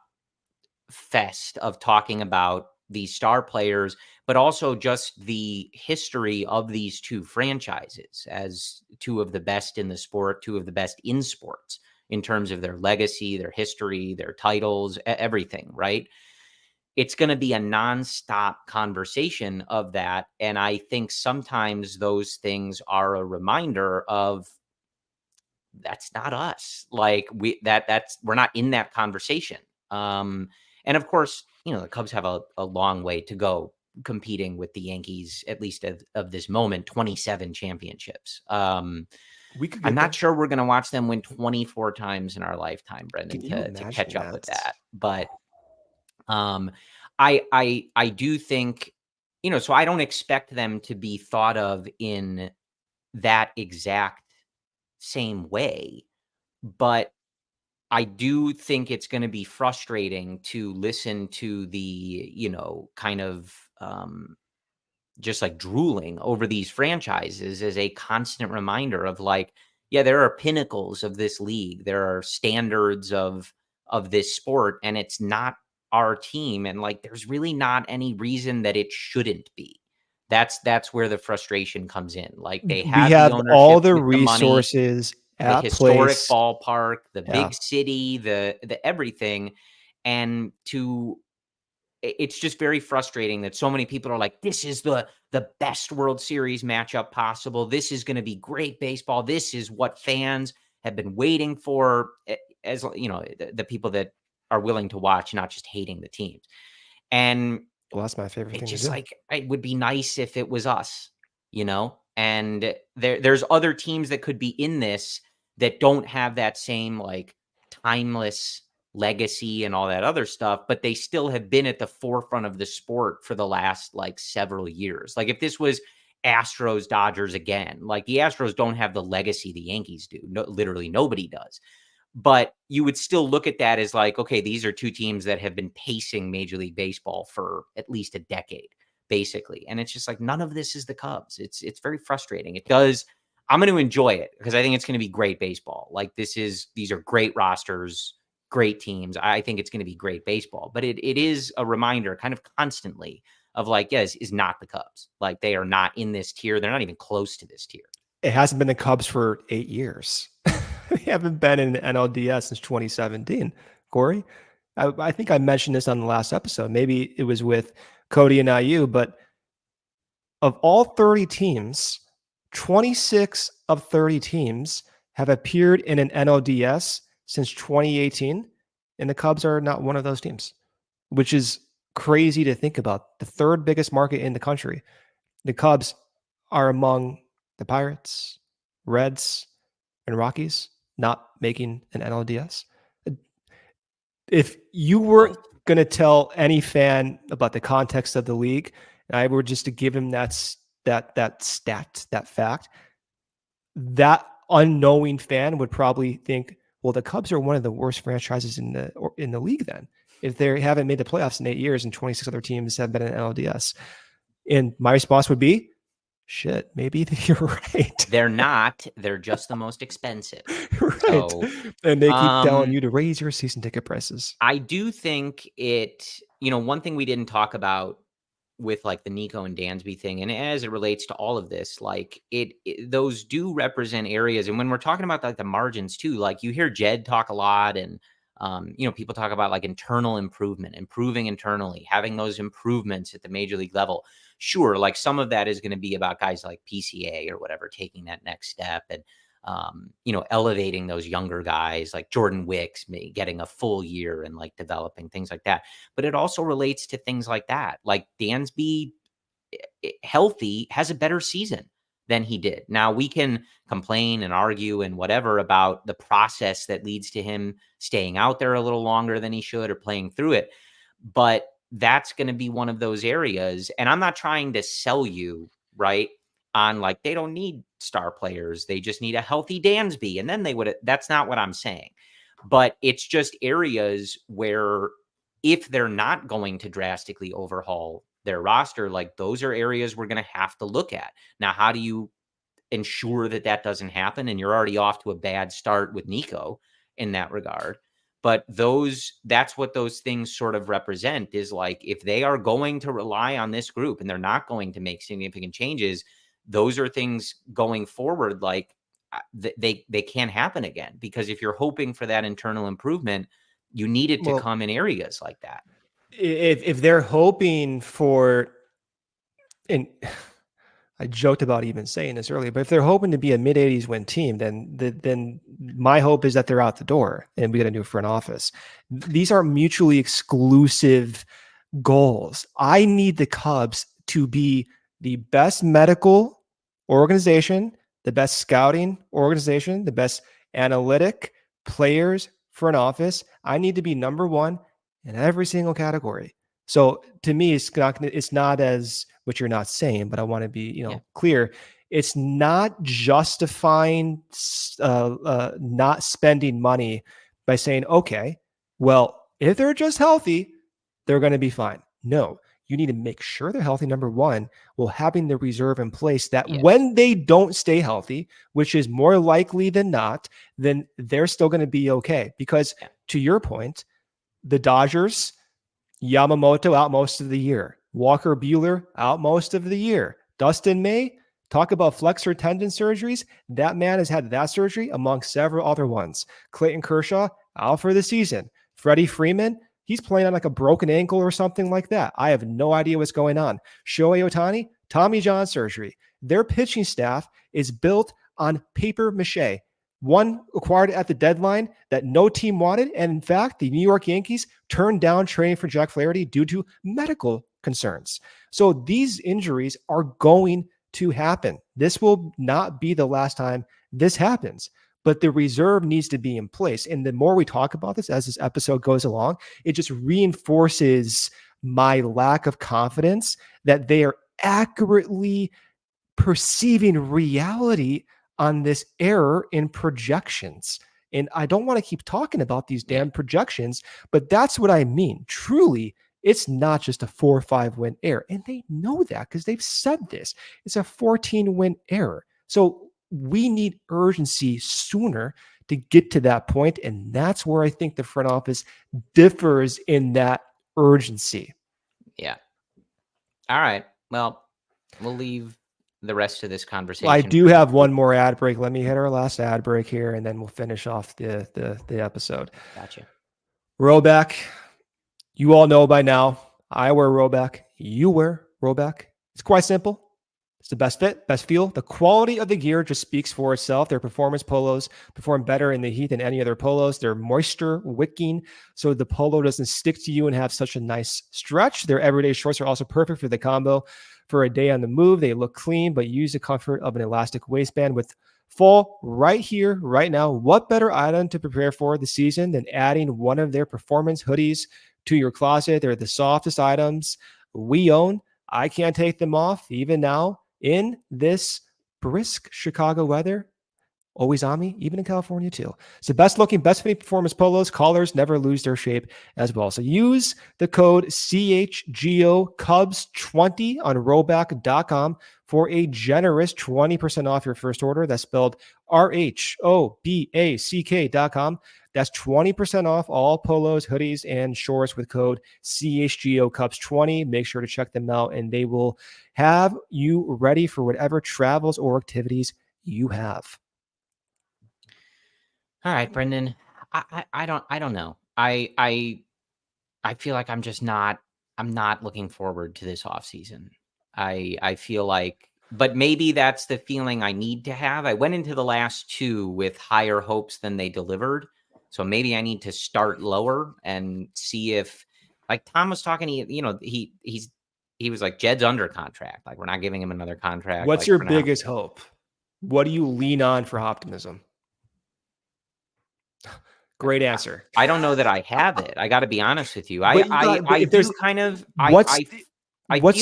fest of talking about these star players, but also just the history of these 2 franchises as 2 of the best in the sport, 2 of the best in sports in terms of their legacy, their history, their titles, everything, right? It's going to be a nonstop conversation of that. And I think sometimes those things are a reminder of, that's not us. Like we're not in that conversation. And of course, the Cubs have a long way to go competing with the Yankees, at least of this moment, 27 championships. I'm not sure we're going to watch them win 24 times in our lifetime, Brendan, to catch up with that. But I do think, so I don't expect them to be thought of in that exact same way, but I do think it's going to be frustrating to listen to the, kind of just like drooling over these franchises as a constant reminder of like, yeah, there are pinnacles of this league. There are standards of this sport, and it's not our team. And like, there's really not any reason that it shouldn't be. That's where the frustration comes in. Like we have the all the resources, the historic ballpark, the big city, the everything. And it's just very frustrating that so many people are like, this is the best World Series matchup possible. This is going to be great baseball. This is what fans have been waiting for, as the people that are willing to watch, not just hating the teams. And that's my favorite thing. It's just like, it would be nice if it was us, and there's other teams that could be in this that don't have that same like timeless legacy and all that other stuff, but they still have been at the forefront of the sport for the last like several years. Like if this was Astros, Dodgers again, like the Astros don't have the legacy the Yankees do. No, literally nobody does. But you would still look at that as like, okay, these are 2 teams that have been pacing Major League Baseball for at least a decade, basically. And it's just like, none of this is the Cubs. It's very frustrating. I'm going to enjoy it because I think it's going to be great baseball. Like these are great rosters, great teams. I think it's going to be great baseball. But it is a reminder kind of constantly of like, yes, is not the Cubs. Like they are not in this tier. They're not even close to this tier. It hasn't been the Cubs for 8 years. They haven't been in NLDS since 2017. Corey, I think I mentioned this on the last episode. Maybe it was with Cody and IU, but of all 30 teams, 26 of 30 teams have appeared in an NLDS since 2018, and the Cubs are not one of those teams, which is crazy to think about. The 3rd biggest market in the country. The Cubs are among the Pirates, Reds, and Rockies not making an NLDS. If you were going to tell any fan about the context of the league, and I were just to give him that that fact, that unknowing fan would probably think, well, the Cubs are one of the worst franchises in the league then, if they haven't made the playoffs in 8 years and 26 other teams have been in NLDS. And my response would be, shit, maybe you're right. They're not. They're just the most expensive. Right. So, and they keep telling you to raise your season ticket prices. I do think one thing we didn't talk about with like the Nico and Dansby thing, and as it relates to all of this, like those do represent areas. And when we're talking about like the margins too, like you hear Jed talk a lot, and people talk about like internal improvement, improving internally, having those improvements at the major league level. Sure, like some of that is going to be about guys like PCA or whatever taking that next step, and elevating those younger guys like Jordan Wicks, getting a full year and like developing things like that. But it also relates to things like that. Like Dansby, healthy, has a better season than he did. Now we can complain and argue and whatever about the process that leads to him staying out there a little longer than he should or playing through it. But that's going to be one of those areas. And I'm not trying to sell you, right, on like, they don't need star players. They just need a healthy Dansby. And then they would, that's not what I'm saying, but it's just areas where if they're not going to drastically overhaul their roster, like those are areas we're going to have to look at. Now, how do you ensure that that doesn't happen? And you're already off to a bad start with Nico in that regard. But that's what those things sort of represent, is like, if they are going to rely on this group and they're not going to make significant changes, those are things going forward, like they can't happen again. Because if you're hoping for that internal improvement, you need it to come in areas like that. If they're hoping for, and I joked about even saying this earlier, but if they're hoping to be a mid-80s win team, then my hope is that they're out the door and we get a new front office. These are mutually exclusive goals. I need the Cubs to be the best medical organization, the best scouting organization, the best analytic, players, front office. I need to be number one in every single category. So to me, it's not as, which you're not saying, but I want to be, clear. It's not justifying not spending money by saying, okay, well, if they're just healthy, they're going to be fine. No, you need to make sure they're healthy, number one, while having the reserve in place that when they don't stay healthy, which is more likely than not, then they're still going to be okay. Because to your point, the Dodgers, Yamamoto out most of the year. Walker Buehler out most of the year. Dustin May, talk about flexor tendon surgeries. That man has had that surgery among several other ones. Clayton Kershaw out for the season. Freddie Freeman, he's playing on like a broken ankle or something like that. I have no idea what's going on. Shohei Ohtani, Tommy John surgery. Their pitching staff is built on paper mache. One acquired at the deadline that no team wanted. And in fact, the New York Yankees turned down trading for Jack Flaherty due to medical concerns. So these injuries are going to happen. This will not be the last time this happens, but the reserve needs to be in place. And the more we talk about this as this episode goes along, it just reinforces my lack of confidence that they are accurately perceiving reality on this error in projections. And I don't want to keep talking about these damn projections, but that's what I mean. Truly, it's not just a 4 or 5 win error. And they know that because they've said this. It's a 14 win error. So we need urgency sooner to get to that point. And that's where I think the front office differs in that urgency. Yeah. All right. Well, we'll leave the rest of this conversation. Well, I do have one more ad break. Let me hit our last ad break here, and then we'll finish off the episode. Gotcha. Rhoback. You all know by now, I wear Rhoback. You wear Rhoback. It's quite simple. It's the best fit, best feel. The quality of the gear just speaks for itself. Their performance polos perform better in the heat than any other polos. They're moisture wicking, so the polo doesn't stick to you and have such a nice stretch. Their everyday shorts are also perfect for the combo. For a day on the move, they look clean, but use the comfort of an elastic waistband. With fall right here, right now, what better item to prepare for the season than adding one of their performance hoodies to your closet? They're the softest items we own. I can't take them off even now in this brisk Chicago weather. Always on me, even in California too. So best looking, best fitting performance polos, collars never lose their shape as well. So use the code CHGO Cubs 20 on rollback.com for a generous 20% off your first order. That's spelled RHOBACK.com. That's 20% off all polos, hoodies, and shorts with code CHGO Cubs 20. Make sure to check them out, and they will have you ready for whatever travels or activities you have. All right, Brendan. I don't know. I feel like I'm not looking forward to this offseason. I feel like, but maybe that's the feeling I need to have. I went into the last two with higher hopes than they delivered. So maybe I need to start lower and see if, like Tom was talking, he was like, Jed's under contract. Like, we're not giving him another contract. What's like, your biggest hope? What do you lean on for optimism? Great answer. I don't know that I have it. I got to be honest with you. I feel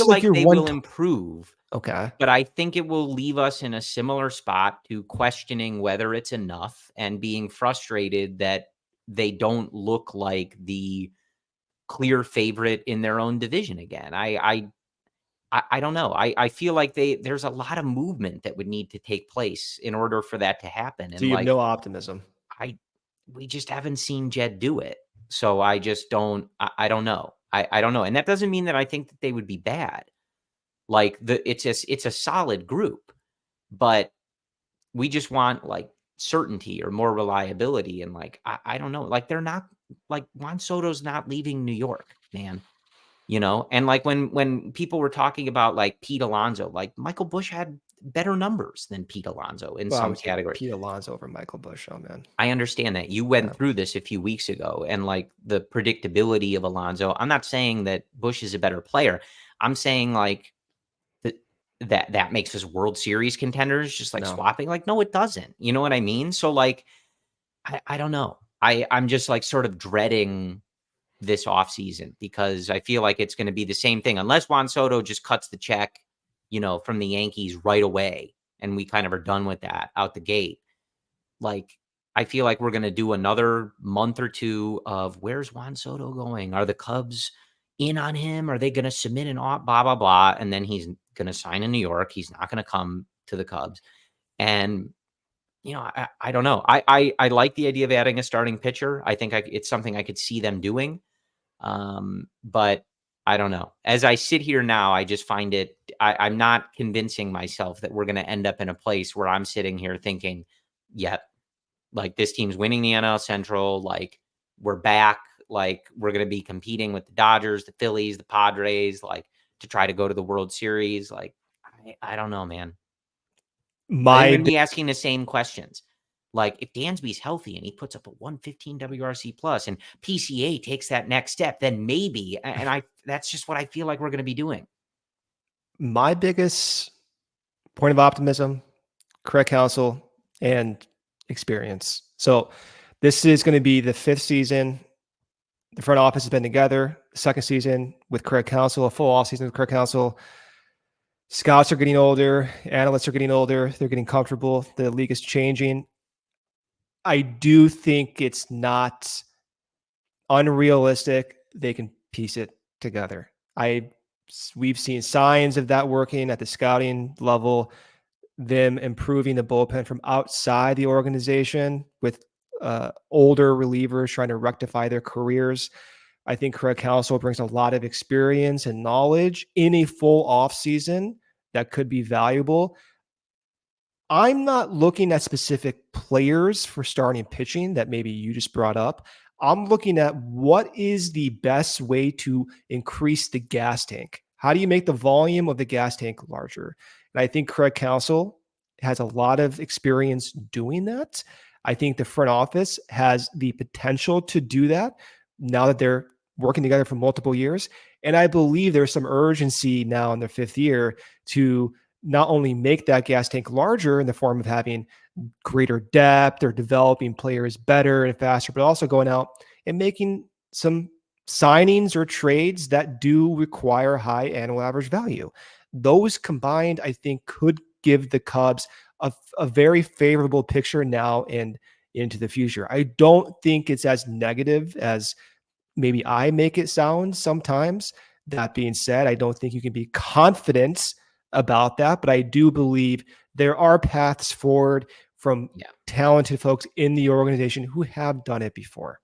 like they will improve. Okay. But I think it will leave us in a similar spot to questioning whether it's enough and being frustrated that they don't look like the clear favorite in their own division again. I don't know. I feel like there's a lot of movement that would need to take place in order for that to happen. And so you have no optimism. We just haven't seen Jed do it. So I just don't, I don't know. I don't know. And that doesn't mean that I think that they would be bad. Like it's a solid group, but we just want like certainty or more reliability. And like, I don't know, like they're not, like Juan Soto's not leaving New York, man. And like when people were talking about like Pete Alonso, like Michael Busch had better numbers than Pete Alonso in some categories. Pete Alonso over Michael Busch, oh man. I understand that. You went through this a few weeks ago, and like the predictability of Alonso. I'm not saying that Busch is a better player. I'm saying like that makes us World Series contenders, just like swapping. Like, no, it doesn't. You know what I mean? So like, I don't know. I'm just like sort of dreading this offseason because I feel like it's going to be the same thing unless Juan Soto just cuts the check, from the Yankees right away. And we kind of are done with that out the gate. Like, I feel like we're going to do another month or two of where's Juan Soto going? Are the Cubs in on him? Are they going to submit an blah, blah, blah. And then he's going to sign in New York. He's not going to come to the Cubs. And, I don't know. I like the idea of adding a starting pitcher. I think it's something I could see them doing. But I don't know. As I sit here now, I just find it, I'm not convincing myself that we're going to end up in a place where I'm sitting here thinking, like this team's winning the NL Central. Like we're back. Like we're going to be competing with the Dodgers, the Phillies, the Padres, like to try to go to the World Series. Like, I don't know, man. I'm going to be asking the same questions. Like if Dansby's healthy and he puts up a 115 WRC plus and PCA takes that next step, then maybe, and that's just what I feel like we're going to be doing. My biggest point of optimism, Craig Counsell and experience. So this is going to be the 5th season. The front office has been together. Second season with Craig Counsell, a full off season with Craig Counsell. Scouts are getting older. Analysts are getting older. They're getting comfortable. The league is changing. I do think it's not unrealistic. They can piece it together. We've seen signs of that working at the scouting level, them improving the bullpen from outside the organization with older relievers trying to rectify their careers. I think Craig Counsell brings a lot of experience and knowledge in a full offseason that could be valuable. I'm not looking at specific players for starting pitching that maybe you just brought up. I'm looking at what is the best way to increase the gas tank. How do you make the volume of the gas tank larger? And I think Craig Counsell has a lot of experience doing that. I think the front office has the potential to do that now that they're working together for multiple years. And I believe there's some urgency now in their 5th year to not only make that gas tank larger in the form of having greater depth or developing players better and faster, but also going out and making some signings or trades that do require high annual average value. those combined, I think, could give the Cubs a very favorable picture now and into the future. I don't think it's as negative as maybe I make it sound sometimes. That being said, I don't think you can be confident about that, but I do believe there are paths forward from talented folks in the organization who have done it before.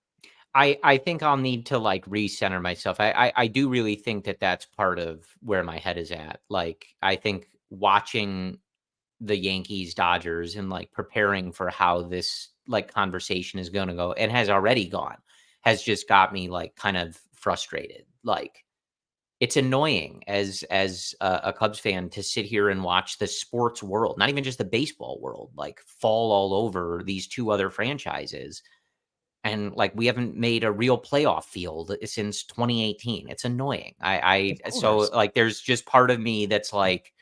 I think I'll need to like recenter myself. I do really think that that's part of where my head is at. Like, I think watching the Yankees, Dodgers, and like preparing for how this like conversation is going to go and has already gone has just got me like kind of frustrated. Like, it's annoying as a Cubs fan to sit here and watch the sports world, not even just the baseball world, like fall all over these two other franchises. And like, we haven't made a real playoff field since 2018. It's annoying. So like, there's just part of me that's like,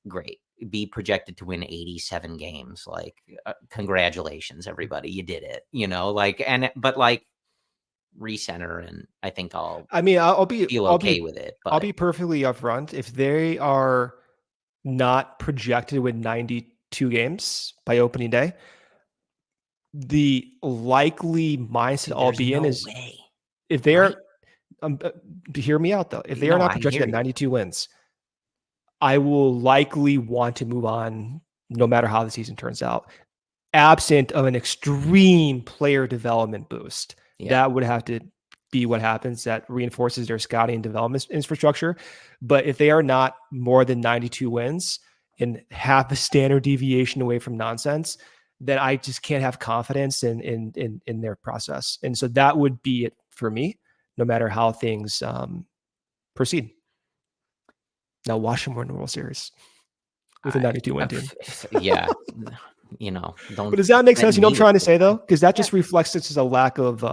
great, be projected to win 87 games. Like, congratulations, everybody. You did it, like, but like, recenter, and I think I'll feel okay with it. But I'll be perfectly upfront. If they are not projected to win 92 games by opening day, the likely mindset I'll be in is if they are, hear me out though, if they are not projected at 92 wins, I will likely want to move on no matter how the season turns out, absent of an extreme player development boost. That would have to be what happens. That reinforces their scouting and development infrastructure. But if they are not more than 92 wins and half a standard deviation away from nonsense, then I just can't have confidence in their process. And so that would be it for me, no matter how things proceed. Now watch them win the World Series with a 92-win team. Yeah. Don't. But does that make sense? You know what I'm trying to say, though? Because that just reflects this as a lack of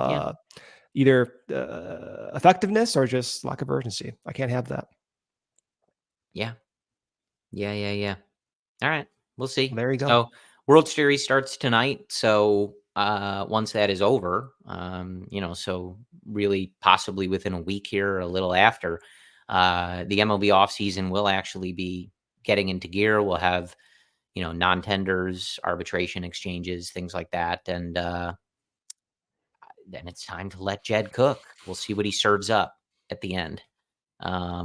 either effectiveness or just lack of urgency. I can't have that. Yeah. All right. We'll see. There you go. So World Series starts tonight. So once that is over, so really possibly within a week here or a little after, the MLB offseason will actually be getting into gear. We'll have non-tenders, arbitration exchanges, things like that. And then it's time to let Jed cook. We'll see what he serves up at the end. I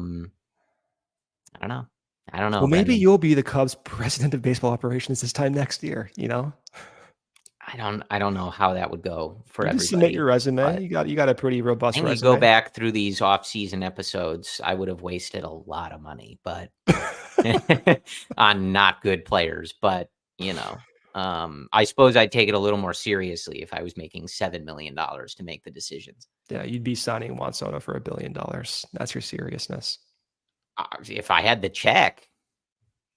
don't know. Well, maybe you'll be the Cubs president of baseball operations this time next year, I don't know how that would go for everybody. Submit your resume. You got a pretty robust resume. And go back through these off-season episodes, I would have wasted a lot of money, but on not good players. But I suppose I'd take it a little more seriously if I was making $7 million to make the decisions. Yeah, you'd be signing Juan Soto for $1 billion. That's your seriousness. If I had the check.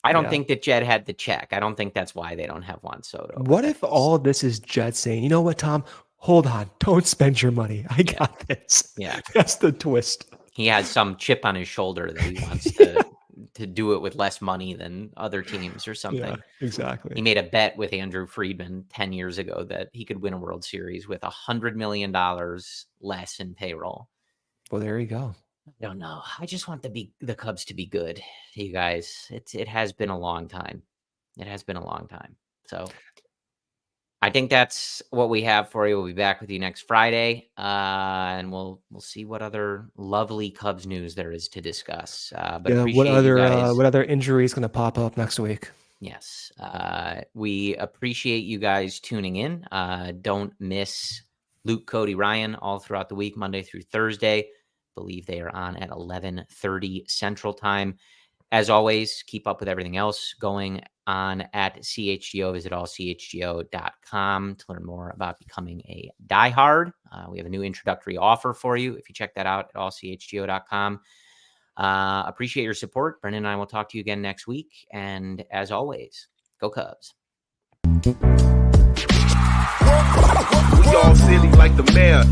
I don't think that Jed had the check. I don't think that's why they don't have Juan Soto. What if all of this is Jed saying, you know what, Tom? Hold on. Don't spend your money. I got this. Yeah. That's the twist. He has some chip on his shoulder that he wants to do it with less money than other teams or something. Yeah, exactly. He made a bet with Andrew Freedman 10 years ago that he could win a World Series with $100 million less in payroll. Well, there you go. I don't know. I just want the Cubs to be good, you guys. It has been a long time. So I think that's what we have for you. We'll be back with you next Friday, and we'll see what other lovely Cubs news there is to discuss. But what other injury is going to pop up next week? Yes, we appreciate you guys tuning in. Don't miss Luke, Cody, Ryan all throughout the week, Monday through Thursday. Believe they are on at 11:30 Central Time. As always, keep up with everything else going on at CHGO. Visit allchgo.com to learn more about becoming a diehard. We have a new introductory offer for you if you check that out at allchgo.com. Appreciate your support. Brendan and I will talk to you again next week. And as always, go Cubs. We all silly like the mayor.